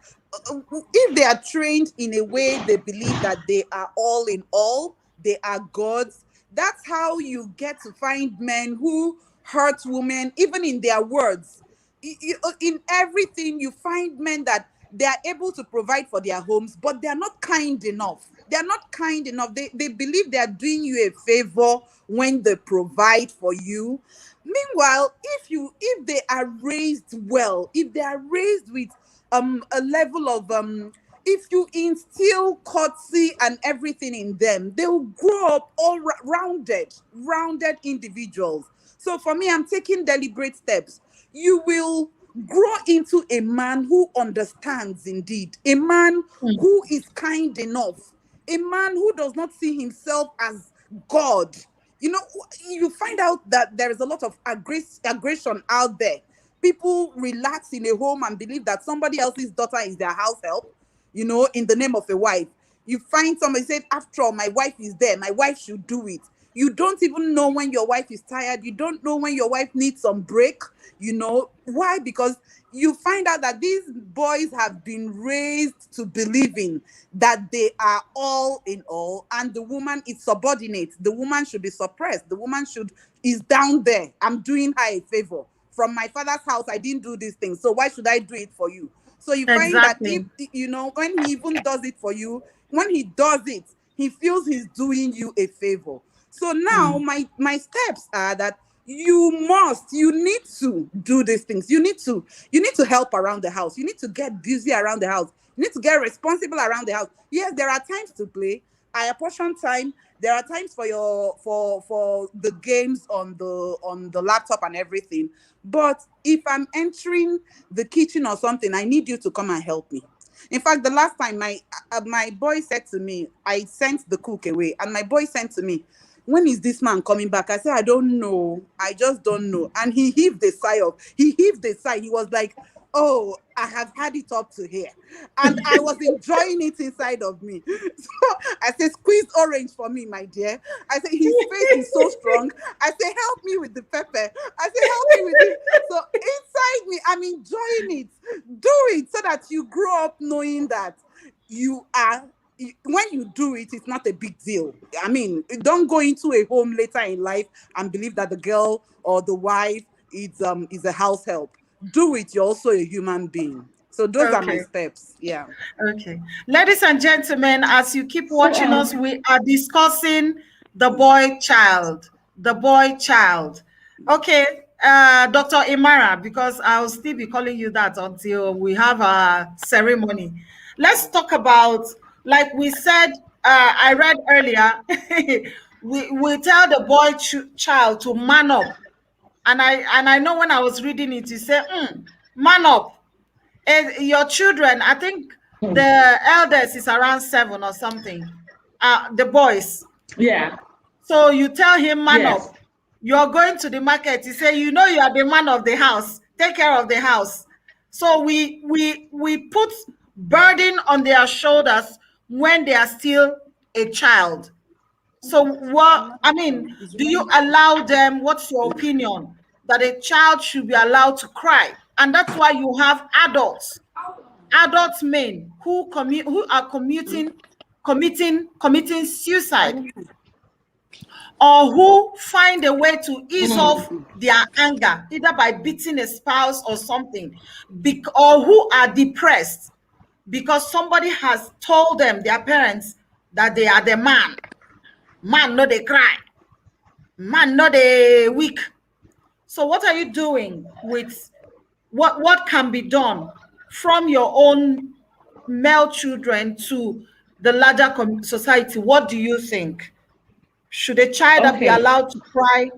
if they are trained in a way, they believe that they are all in all, they are gods. That's how you get to find men who hurt women, even in their words. In everything, you find men that they are able to provide for their homes, but they are not kind enough. They are not kind enough. They believe they are doing you a favor when they provide for you. Meanwhile, if they are raised well, if they are raised with a level of if you instill courtesy and everything in them, they will grow up all rounded individuals. So for me, I'm taking deliberate steps. You will grow into a man who understands indeed, a man who is kind enough, a man who does not see himself as God. You find out that there is a lot of aggression out there. People relax in a home and believe that somebody else's daughter is their house help, in the name of a wife. You find somebody said, after all, my wife is there, my wife should do it. You don't even know when your wife is tired. You don't know when your wife needs some break. Why? Because you find out that these boys have been raised to believing that they are all in all, and the woman is subordinate. The woman should be suppressed. The woman is down there. I'm doing her a favor. From my father's house, I didn't do these things, so why should I do it for you? So you find that if, Exactly. when he even does it for you, when he does it, he feels he's doing you a favor. So now my steps are that you need to do these things. You need to help around the house. You need to get busy around the house. You need to get responsible around the house. Yes, there are times to play. I apportion time. There are times for the games on the laptop and everything. But if I'm entering the kitchen or something, I need you to come and help me. In fact, the last time my boy said to me, I sent the cook away, and my boy said to me, when is this man coming back? I said, I don't know. I just don't know. And he heaved a sigh. He was like, oh, I have had it up to here. And I was enjoying it inside of me. So I said, squeeze orange for me, my dear. I said, his face is so strong. I said, help me with the pepper. I said, help me with it. So inside me, I'm enjoying it. Do it so that you grow up knowing that when you do it, it's not a big deal. I mean, don't go into a home later in life and believe that the girl or the wife is a house help. Do it, you're also a human being. So those are my Okay. steps. Yeah. Okay. Ladies and gentlemen, as you keep watching us, we are discussing the boy child. The boy child. Okay. Dr. Imara, because I'll still be calling you that until we have a ceremony. Let's talk about, like we said, I read earlier, we tell the boy child to man up. And I know when I was reading it, you say, man up. And your children, I think The eldest is around 7 or something. The boys. Yeah. So you tell him, man Yes. up. You're going to the market. You say, you know, you are the man of the house. Take care of the house. So we put burden on their shoulders when they are still a child. So what, I mean, do you allow them, what's your opinion, that a child should be allowed to cry? And that's why you have adult men who are committing suicide, or who find a way to ease off their anger, either by beating a spouse or something, or who are depressed because somebody has told them, their parents, that they are the man. Man, no, they cry. Man, no, they weak. So what are you doing with what can be done from your own male children to the larger society? What do you think? Should a child be allowed to cry?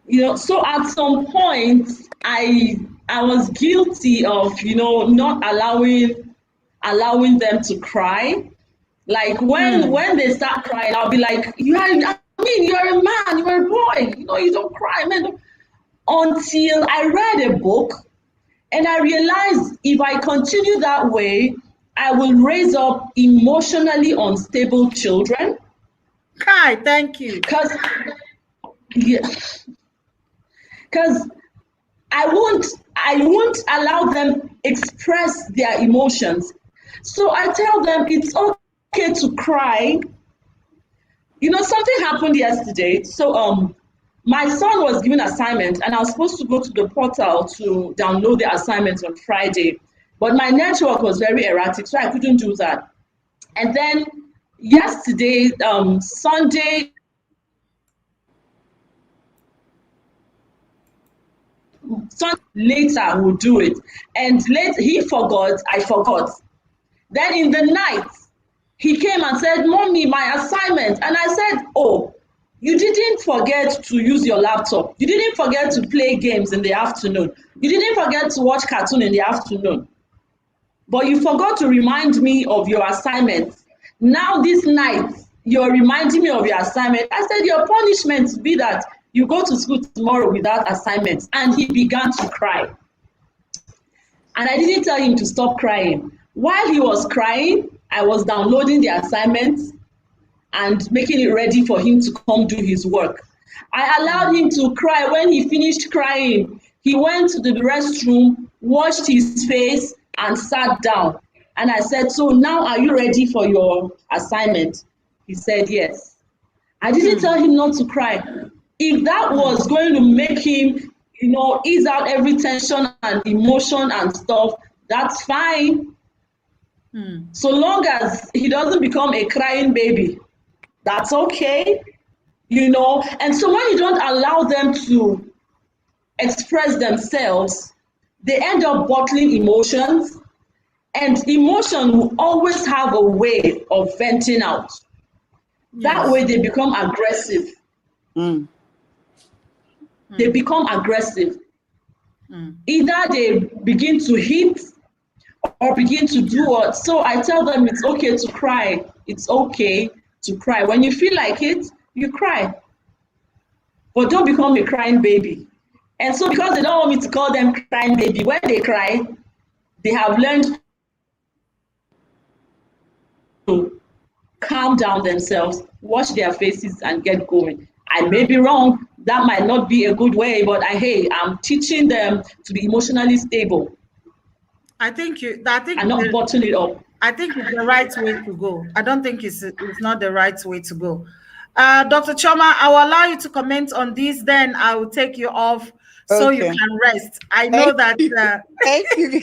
You know, so at some point, I was guilty of, you know, not allowing them to cry. Like when they start crying, I'll be like, you're a man, you're a boy, you know, you don't cry, man. Until I read a book and I realized if I continue that way, I will raise up emotionally unstable children. Kai, thank you. Because I won't allow them express their emotions. So I tell them it's okay to cry. You know, something happened yesterday. So my son was given assignment and I was supposed to go to the portal to download the assignments on Friday. But my network was very erratic, so I couldn't do that. And then yesterday, Sunday, later we'll do it. And later he forgot, I forgot. Then in the night, he came and said, Mommy, my assignment. And I said, oh, you didn't forget to use your laptop. You didn't forget to play games in the afternoon. You didn't forget to watch cartoon in the afternoon. But you forgot to remind me of your assignment. Now this night, you're reminding me of your assignment. I said, your punishment will be that you go to school tomorrow without assignments. And he began to cry. And I didn't tell him to stop crying. While he was crying, I was downloading the assignments and making it ready for him to come do his work. I allowed him to cry. When he finished crying, he went to the restroom, washed his face, and sat down. And I said, so now are you ready for your assignment? He said, yes. I didn't tell him not to cry. If that was going to make him, you know, ease out every tension and emotion and stuff, that's fine. So long as he doesn't become a crying baby, that's okay, you know. And so when you don't allow them to express themselves, they end up bottling emotions, and emotion will always have a way of venting out. That way they become aggressive. They become aggressive. Either they begin to hit or begin to do what. So I tell them it's okay to cry. It's okay to cry. When you feel like it, you cry. But don't become a crying baby. And so because they don't want me to call them crying baby, when they cry, they have learned to calm down themselves, wash their faces, and get going. I may be wrong. That might not be a good way, but I'm teaching them to be emotionally stable. I think and not bottle it up. I think it's the right way to go. I don't think it's not the right way to go. Dr. Choma, I will allow you to comment on this, then I will take you off so you can rest. I know that. Thank you.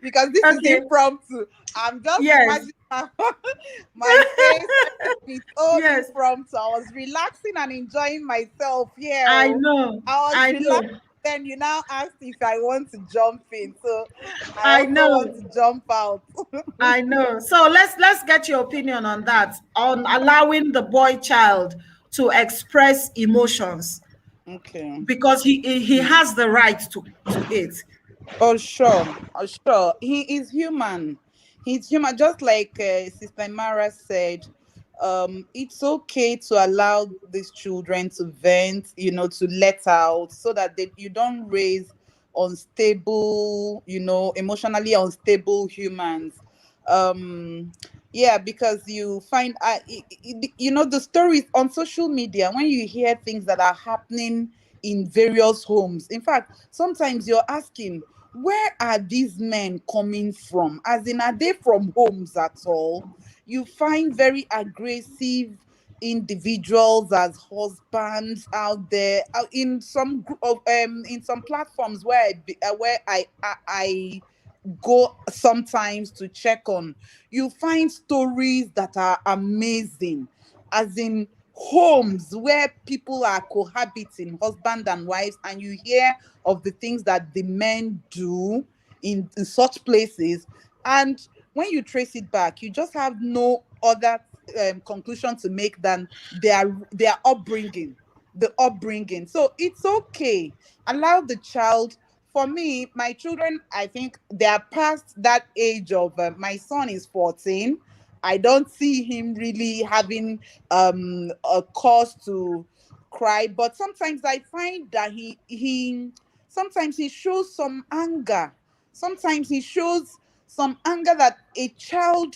Because this is impromptu. I'm just imagining my face is all impromptu. I was relaxing and enjoying myself. Yeah. I know. I was relaxing. Then you now asked if I want to jump in, so I want to jump out. I know. So let's get your opinion on that, on allowing the boy child to express emotions. Okay. Because he has the right to it. Oh, sure. Oh, sure. He is human. He's human. Just like Sister Imara said, it's okay to allow these children to vent, to let out so that you don't raise unstable, emotionally unstable humans. Um, yeah, because you find, the stories on social media, when you hear things that are happening in various homes. In fact, sometimes you're asking, where are these men coming from? As in, are they from homes at all? You find very aggressive individuals as husbands out there in some group of in some platforms where I go sometimes to check on. You find stories that are amazing, as in homes where people are cohabiting, husband and wives, and you hear of the things that the men do in such places. And when you trace it back, you just have no other conclusion to make than their upbringing, the upbringing. So it's okay. Allow the child. For me, my children, I think they are past that age of. My son is 14. I don't see him really having a cause to cry, but sometimes I find that he sometimes he shows some anger. Sometimes he shows some anger that a child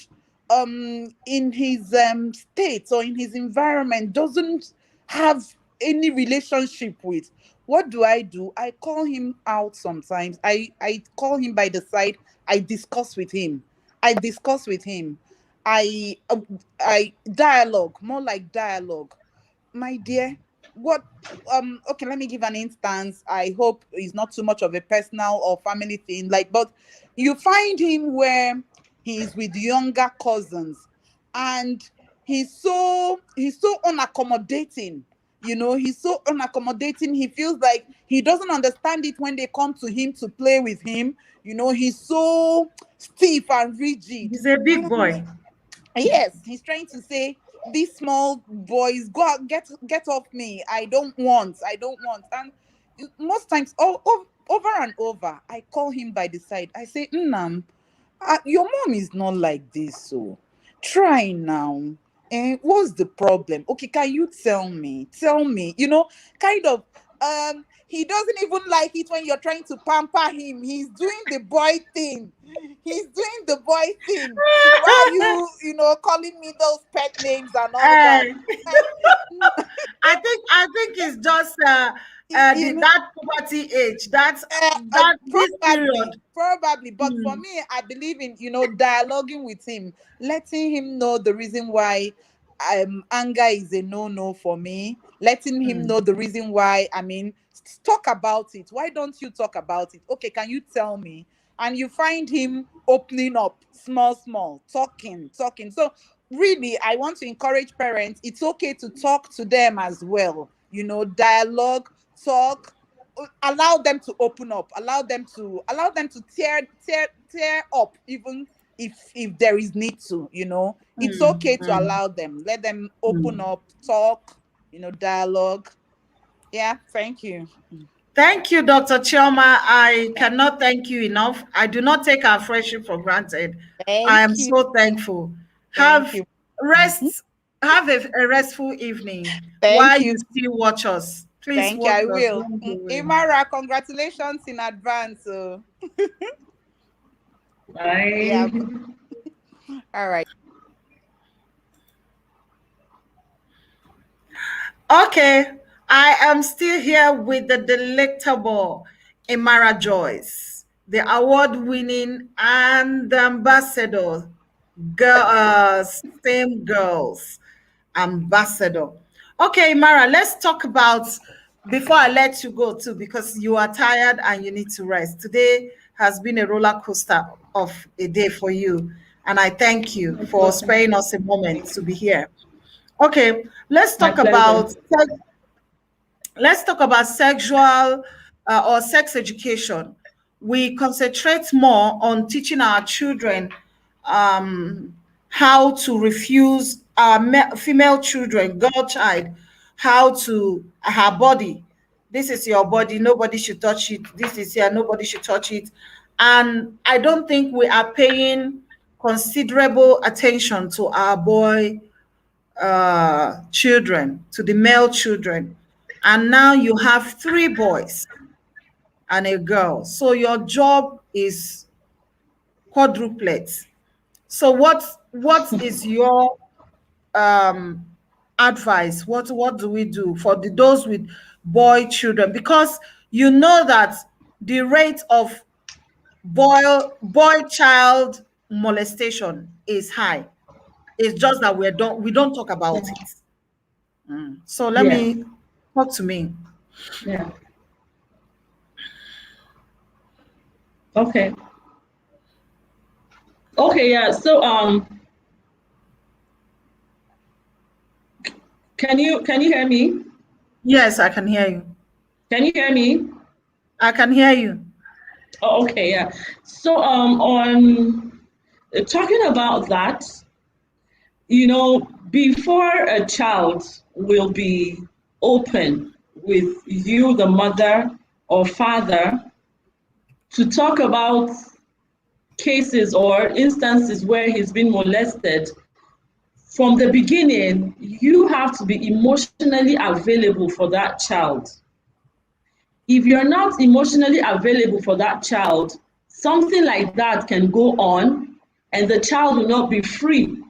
in his state or in his environment doesn't have any relationship with. What do? I call him out sometimes. I call him by the side. I discuss with him. I discuss with him. I dialogue, more like dialogue. My dear, what okay, let me give an instance. I hope it's not too much of a personal or family thing, like, but you find him where he's with younger cousins, and he's so unaccommodating. He's so unaccommodating. He feels like he doesn't understand it when they come to him to play with him. He's so stiff and rigid. He's a big And boy. yes, he's trying to say, these small boys, go out, get off me. I don't want. And most times, over and over, I call him by the side. I say, Nnam, your mom is not like this, so try now. What's the problem? Okay, can you tell me, kind of. He doesn't even like it when you're trying to pamper him. He's doing the boy thing. He's doing the boy thing. Why are you calling me those pet names and all that? Eh, Like, I think it's just in that puberty age. That this period. probably, but for Mm, me, I believe in dialoguing with him, letting him know the reason why anger is a no for me, letting him mm, know the reason why. I mean, talk about it. Why don't you talk about it? Okay, can you tell me? And you find him opening up, small, talking. So really, I want to encourage parents. It's okay to talk to them as well. Dialogue, talk, allow them to open up, allow them to tear up, even if there is need to. It's mm, okay to mm, allow them, let them open mm. up, talk, dialogue. Yeah, thank you. Thank you, Dr. Chioma. I cannot thank you enough. I do not take our friendship for granted. I Thank am you. so thankful. Thank Have you. Mhm. rest. Have a restful evening Thank while you. you still watch us. Please Thank you, watch I us will. along the way. Imara, congratulations in advance. Yeah. Bye. All right. Okay, I am still here with the delectable Imara Joyce, the award-winning and ambassador, same girls ambassador. Okay, Imara, let's talk about, before I let you go too, because you are tired and you need to rest. Today has been a roller coaster of a day for you, and I thank you No for problem. sparing us a moment to be here. Okay, My pleasure. let's talk about sexual or sex education. We concentrate more on teaching our children um, how to refuse our female children, girl child, how to her body, this is your body, nobody should touch it. This is here, nobody should touch it. And I don't think we are paying considerable attention to our boy children, to the male children. And now you have 3 boys and a girl. So your job is quadruplets. So what is your advice? What do we do for those with boy children? Because you know that the rate of boy child molestation is high. It's just that we don't talk about it. So let me talk to me. Yeah. Okay. Okay, yeah. So can you hear me? Yes, I can hear you. Can you hear me? I can hear you. Oh, okay, yeah. So on talking about that, you know, before a child will be open with you, the mother or father, to talk about cases or instances where he's been molested, from the beginning, you have to be emotionally available for that child. If you're not emotionally available for that child, something like that can go on and the child will not be free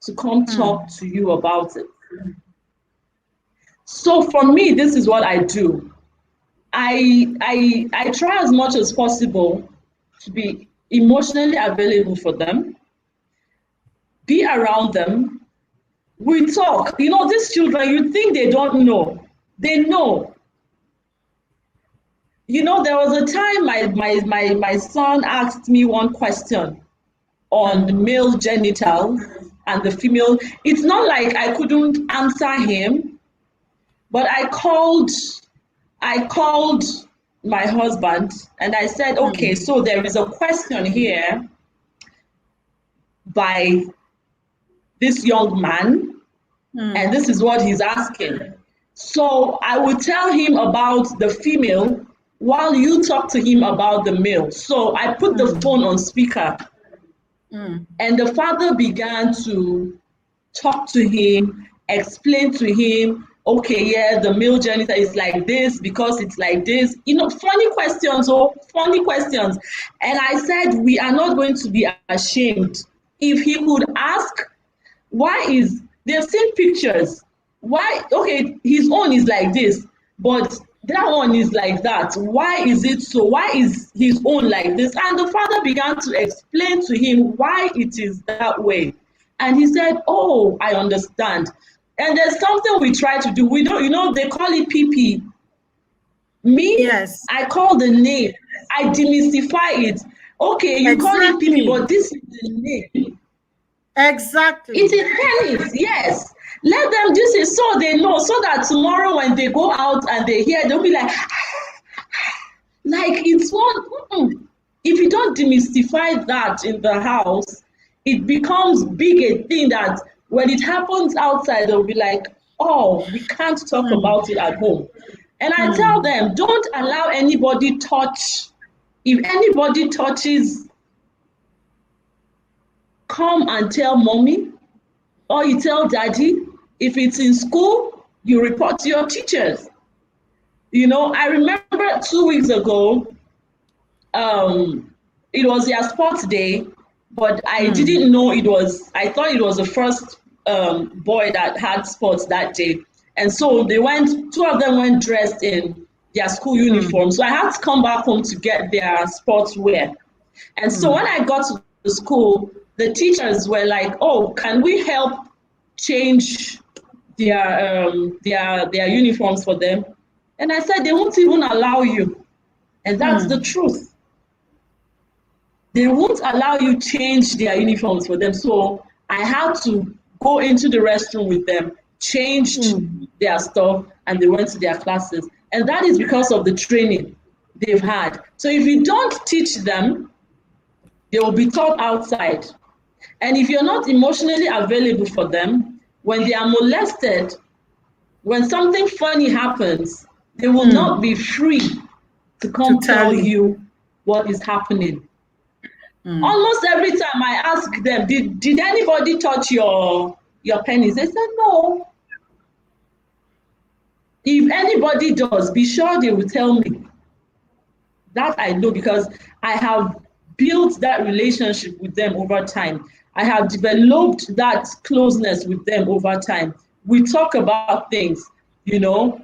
to come talk to you about it. So for me, this is what I do. I try as much as possible to be emotionally available for them, be around them. We talk. You know, these children, you think they don't know. They know. You know, there was a time my son asked me one question on the male genital and the female. It's not like I couldn't answer him, but I called my husband and I said, okay, so there is a question here by this young man, and this is what he's asking. So I will tell him about the female while you talk to him about the male. So I put the phone on speaker, and the father began to talk to him, explain to him, okay, yeah, the male genital is like this because it's like this. You know, funny questions. And I said, we are not going to be ashamed. If he would ask, why is, they've seen pictures. Why, okay, his own is like this, but that one is like that. Why is it so? Why is his own like this? And the father began to explain to him why it is that way. And he said, oh, I understand. And there's something we try to do. We don't, you know, they call it PP. Me, Yes. I call the name. I demystify it. Okay, you call it PP, but this is the name. Exactly. It is penis, yes. Let them just say so they know, so that tomorrow when they go out and they hear, they'll be like it's one. If you don't demystify that in the house, it becomes big a thing that when it happens outside, they'll be like, oh, we can't talk about it at home. And I tell them, don't allow anybody touch. If anybody touches, come and tell mommy, or you tell daddy. If it's in school, you report to your teachers. You know, I remember 2 weeks ago, it was their sports day, but I didn't know it was, I thought it was the first boy that had sports that day. And so they went, 2 of them went dressed in their school uniform. So I had to come back home to get their sports wear. And so when I got to the school, the teachers were like, oh, can we help change their uniforms for them? And I said, they won't even allow you. And that's the truth. They won't allow you change their uniforms for them. So I had to go into the restroom with them, changed their stuff, and they went to their classes. And that is because of the training they've had. So if you don't teach them, they will be taught outside. And if you're not emotionally available for them, when they are molested, when something funny happens, they will not be free to come tell you what is happening. Almost every time I ask them, did anybody touch your pennies? They said no. If anybody does, be sure they will tell me. That I know, because I have built that relationship with them over time. I have developed that closeness with them over time. We talk about things, you know.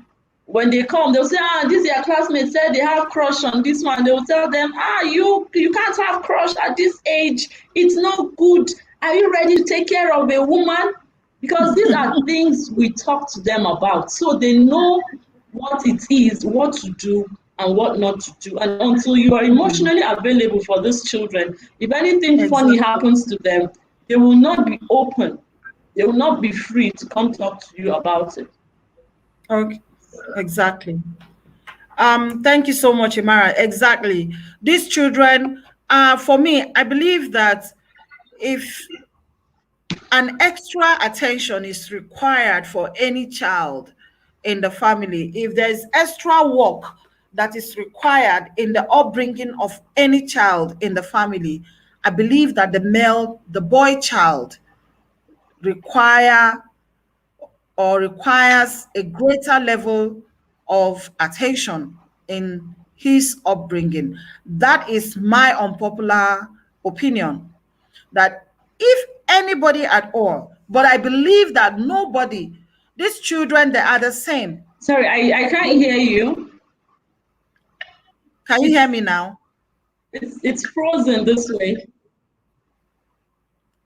When they come, they'll say, this your classmate said they have crush on this one. They will tell them, you can't have crush at this age. It's not good. Are you ready to take care of a woman? Because these are things we talk to them about. So they know what it is, what to do, and what not to do. And until you are emotionally available for these children, if anything funny happens to them, they will not be open. They will not be free to come talk to you about it. Okay, exactly. Thank you so much, Imara. Exactly. These children, for me, I believe that if an extra attention is required for any child in the family, if there's extra work that is required in the upbringing of any child in the family, I believe that the boy child requires a greater level of attention in his upbringing. That is my unpopular opinion, that if anybody at all, but I believe that nobody, these children, they are the same. Sorry, I can't hear you. Can you hear me now? It's frozen this way.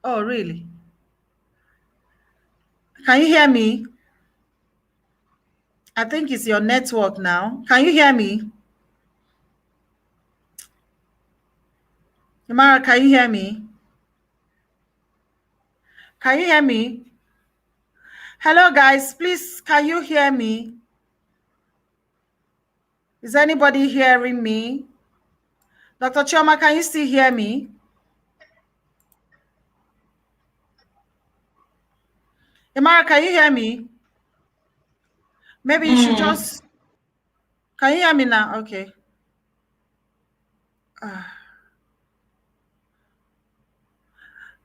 Oh, really? Can you hear me? I think it's your network now. Can you hear me? Imara, can you hear me? Can you hear me? Hello, guys. Please, can you hear me? Is anybody hearing me? Dr. Chioma, can you still hear me? Imara, can you hear me? Maybe you should just... Can you hear me now? Okay.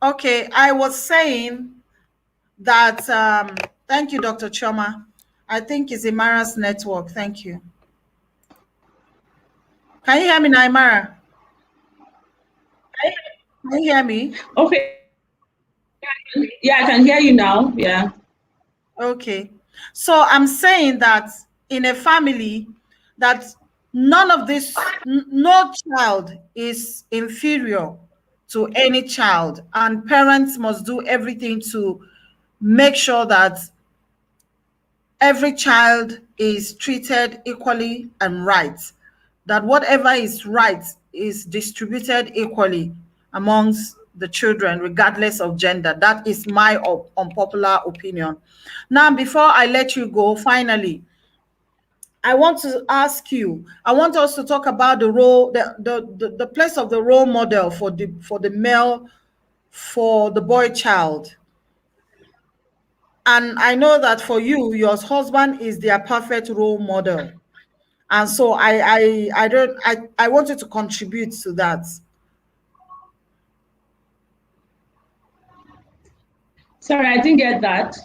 Okay, I was saying that, thank you, Dr. Choma. I think it's Imara's network. Thank you. Can you hear me now, Imara? Can you hear me? Okay. Yeah, I can hear you now. Yeah. Okay. So I'm saying that in a family, that none of this, no child is inferior to any child, and parents must do everything to make sure that every child is treated equally and right, that whatever is right is distributed equally amongst the children, regardless of gender. That is my unpopular opinion. Now, before I let you go, finally, I want to ask you, I want us to talk about the role, the place of the role model for the male, for the boy child. And I know that for you, your husband is their perfect role model. And so I want you to contribute to that. Sorry, I didn't get that.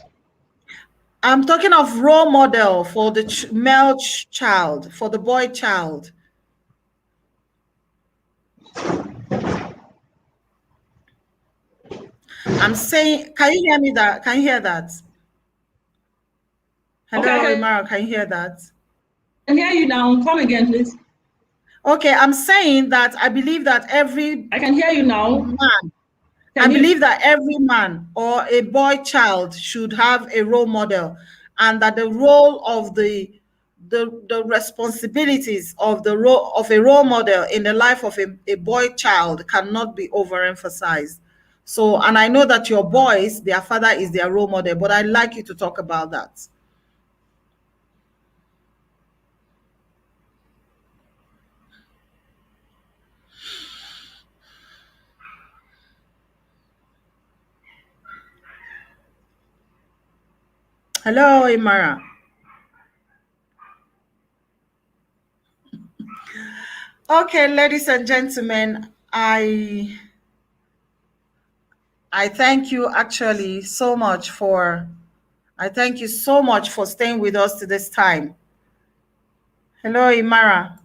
I'm talking of role model for the male child, for the boy child. I'm saying, can you hear me that? Can you hear that? Hello, Okay, Imara, can you hear that? I can hear you now. Come again, please. Okay, I'm saying that I believe that I can hear you now. Man, I believe that every man or a boy child should have a role model, and that the role of the responsibilities of the role of a role model in the life of a boy child cannot be overemphasized. So, and I know that your boys, their father is their role model, but I'd like you to talk about that. Hello, Imara. Okay, ladies and gentlemen, I thank you actually so much for I thank you so much for staying with us to this time. Hello, Imara.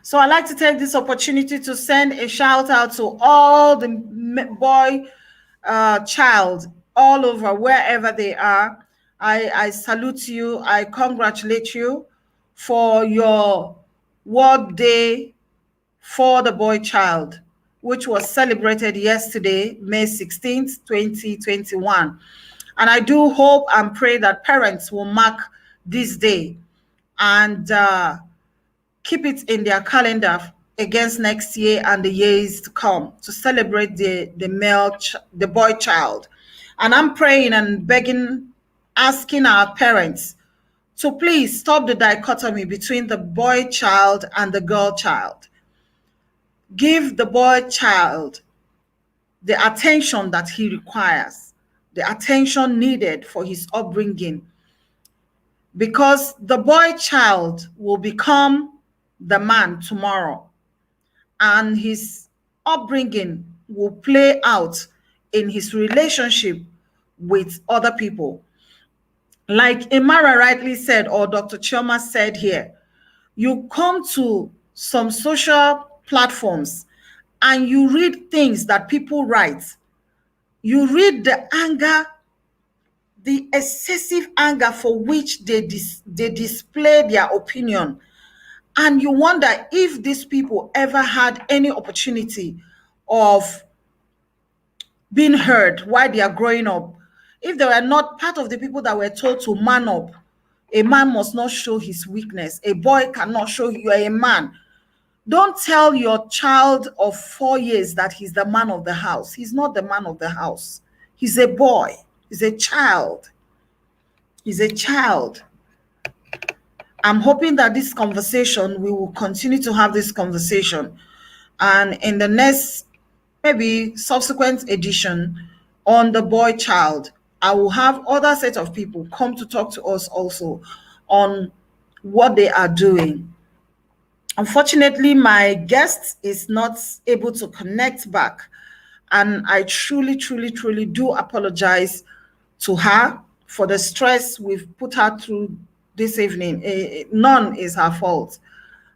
So I'd like to take this opportunity to send a shout out to all the boy child all over, wherever they are. I salute you. I congratulate you for your World Day for the Boy Child, which was celebrated yesterday, May 16th, 2021. And I do hope and pray that parents will mark this day and keep it in their calendar against next year and the years to come to celebrate the boy child. And I'm praying and begging, asking our parents to please stop the dichotomy between the boy child and the girl child. Give the boy child the attention that he requires, the attention needed for his upbringing, because the boy child will become the man tomorrow, and his upbringing will play out in his relationship with other people. Like Imara rightly said, or Dr. Chioma said here, you come to some social platforms and you read things that people write. You read the anger, the excessive anger for which they display their opinion. And you wonder if these people ever had any opportunity of being heard while they are growing up. If they were not part of the people that were told to man up, a man must not show his weakness. A boy cannot show you are a man. Don't tell your child of 4 years that he's the man of the house. He's not the man of the house. He's a boy. He's a child. He's a child. I'm hoping that this conversation, we will continue to have this conversation. And in the next, maybe subsequent edition on the boy child, I will have other set of people come to talk to us also on what they are doing. Unfortunately, my guest is not able to connect back, and I truly, truly, truly do apologize to her for the stress we've put her through this evening. None is her fault.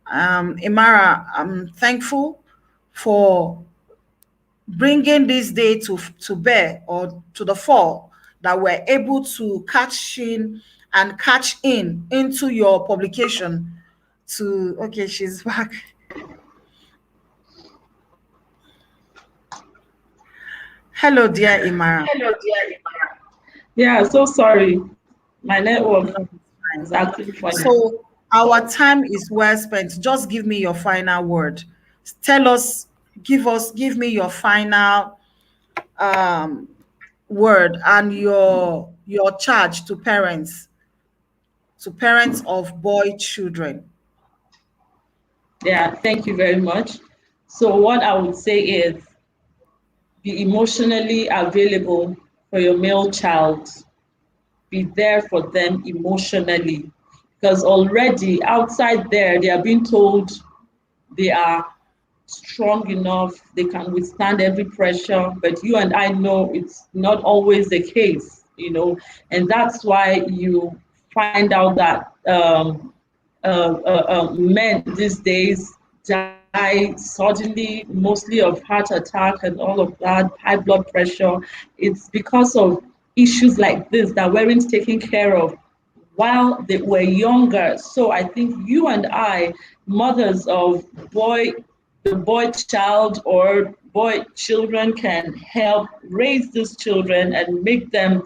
Imara, I'm thankful for bringing this day to bear, or to the fore, that we're able to catch in into your publication. Okay, she's back. Hello, dear Imara. Yeah, so sorry. My network is actually funny. So our time is well spent. Just give me your final word. Tell us, give me your final word and your charge to parents of boy children. Yeah, thank you very much. So what I would say is, be emotionally available for your male child. Be there for them emotionally, because already outside there, they are being told they are strong enough, they can withstand every pressure, but you and I know it's not always the case, and that's why you find out that men these days die suddenly, mostly of heart attack and all of that, high blood pressure. It's because of issues like this that weren't taken care of while they were younger. So I think you and I, mothers of the boy child or boy children, can help raise these children and make them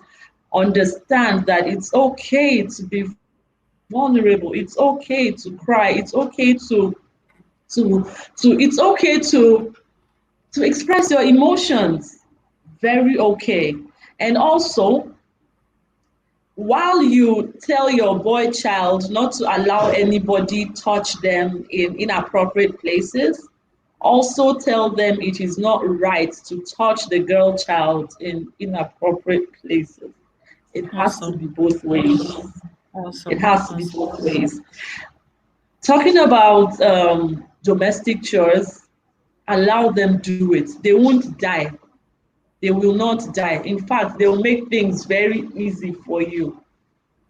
understand that it's okay to be vulnerable. It's okay to cry. It's okay it's okay to express your emotions. Very okay. And also, while you tell your boy child not to allow anybody touch them in inappropriate places, Also tell them it is not right to touch the girl child in inappropriate places. It has to Awesome. be both ways. Awesome. It has to be Awesome. both ways. Talking about domestic chores, allow them do it. They won't die. They will not die. In fact, they will make things very easy for you.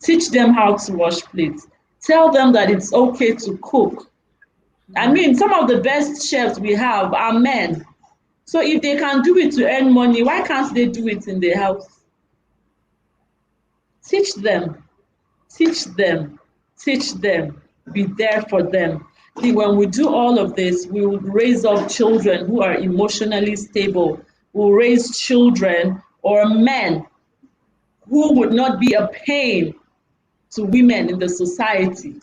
Teach them how to wash plates. Tell them that it's okay to cook. I mean, some of the best chefs we have are men. So if they can do it to earn money, why can't they do it in their house? Teach them, teach them, teach them. Be there for them. See, when we do all of this, we will raise up children who are emotionally stable. We'll raise children or men who would not be a pain to women in the society.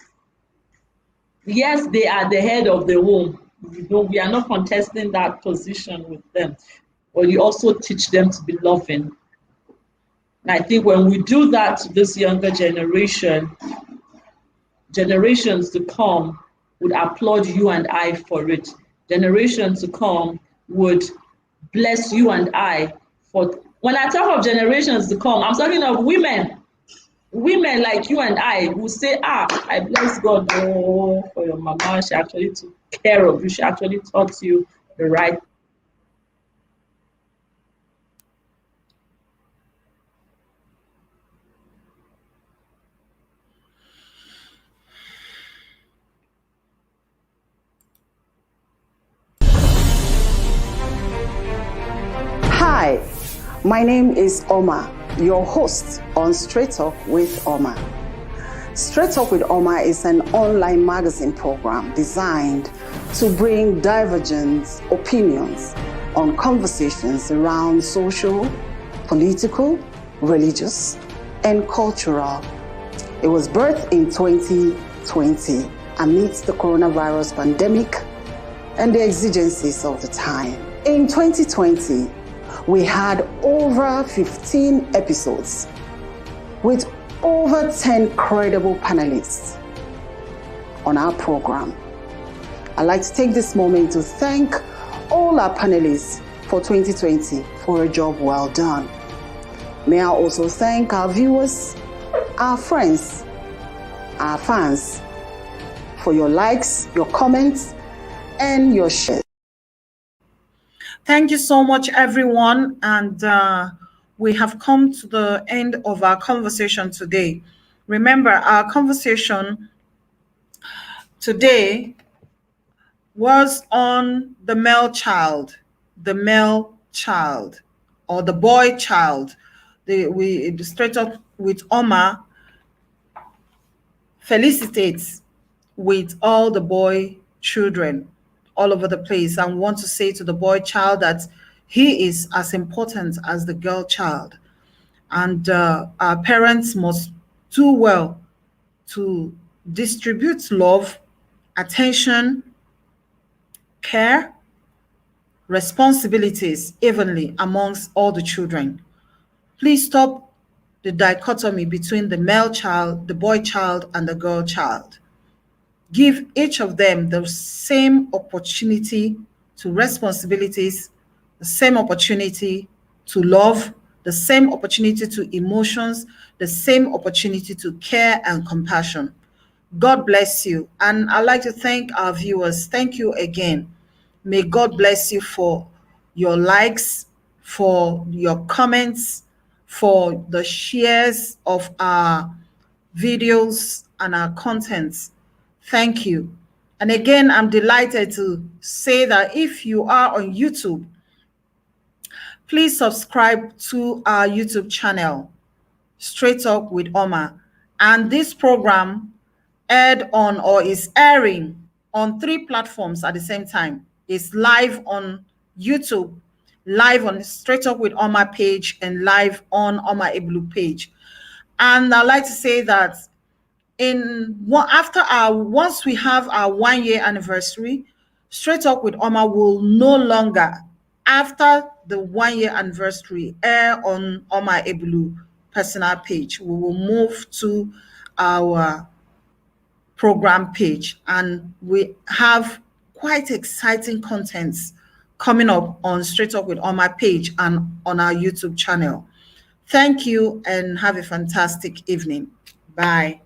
Yes, they are the head of the home. We are not contesting that position with them, but you also teach them to be loving. And I think when we do that to this younger generation, generations to come would applaud you and I for it. Generations to come would bless you and I for. When I talk of generations to come, I'm talking of women. Women like you and I will say, I bless God for your mama. She actually took care of you. She actually taught you the right. Hi, my name is Oma, your host on Stwo Talk with Oma. Stwo Talk with Oma is an online magazine program designed to bring divergent opinions on conversations around social, political, religious, and cultural. It was birthed in 2020 amidst the coronavirus pandemic and the exigencies of the time. In 2020, we had over 15 episodes with over 10 credible panelists on our program. I'd like to take this moment to thank all our panelists for 2020 for a job well done. May I also thank our viewers, our friends, our fans for your likes, your comments, and your shares. Thank you so much, everyone. And we have come to the end of our conversation today. Remember, our conversation today was on the male child, or the boy child. We straight up with Oma felicitates with all the boy children all over the place and want to say to the boy child that he is as important as the girl child. And our parents must do well to distribute love, attention, care, responsibilities evenly amongst all the children. Please stop the dichotomy between the male child, the boy child, and the girl child. Give each of them the same opportunity to responsibilities, the same opportunity to love, the same opportunity to emotions, the same opportunity to care and compassion. God bless you. And I'd like to thank our viewers. Thank you again. May God bless you for your likes, for your comments, for the shares of our videos and our contents. Thank you. And again, I'm delighted to say that if you are on YouTube, please subscribe to our YouTube channel, Stwo Talk with Oma. And this program aired on or is airing on 3 platforms at the same time. It's live on YouTube, live on Stwo Talk with Oma page, and live on Oma Eblu page. And I'd like to say that once we have our 1-year anniversary, Stwo Talk with Oma will no longer, after the 1-year anniversary, air on Oma Eblu personal page. We will move to our program page, and we have quite exciting contents coming up on Straight Talk with On My page and on our YouTube channel. Thank you and have a fantastic evening. Bye.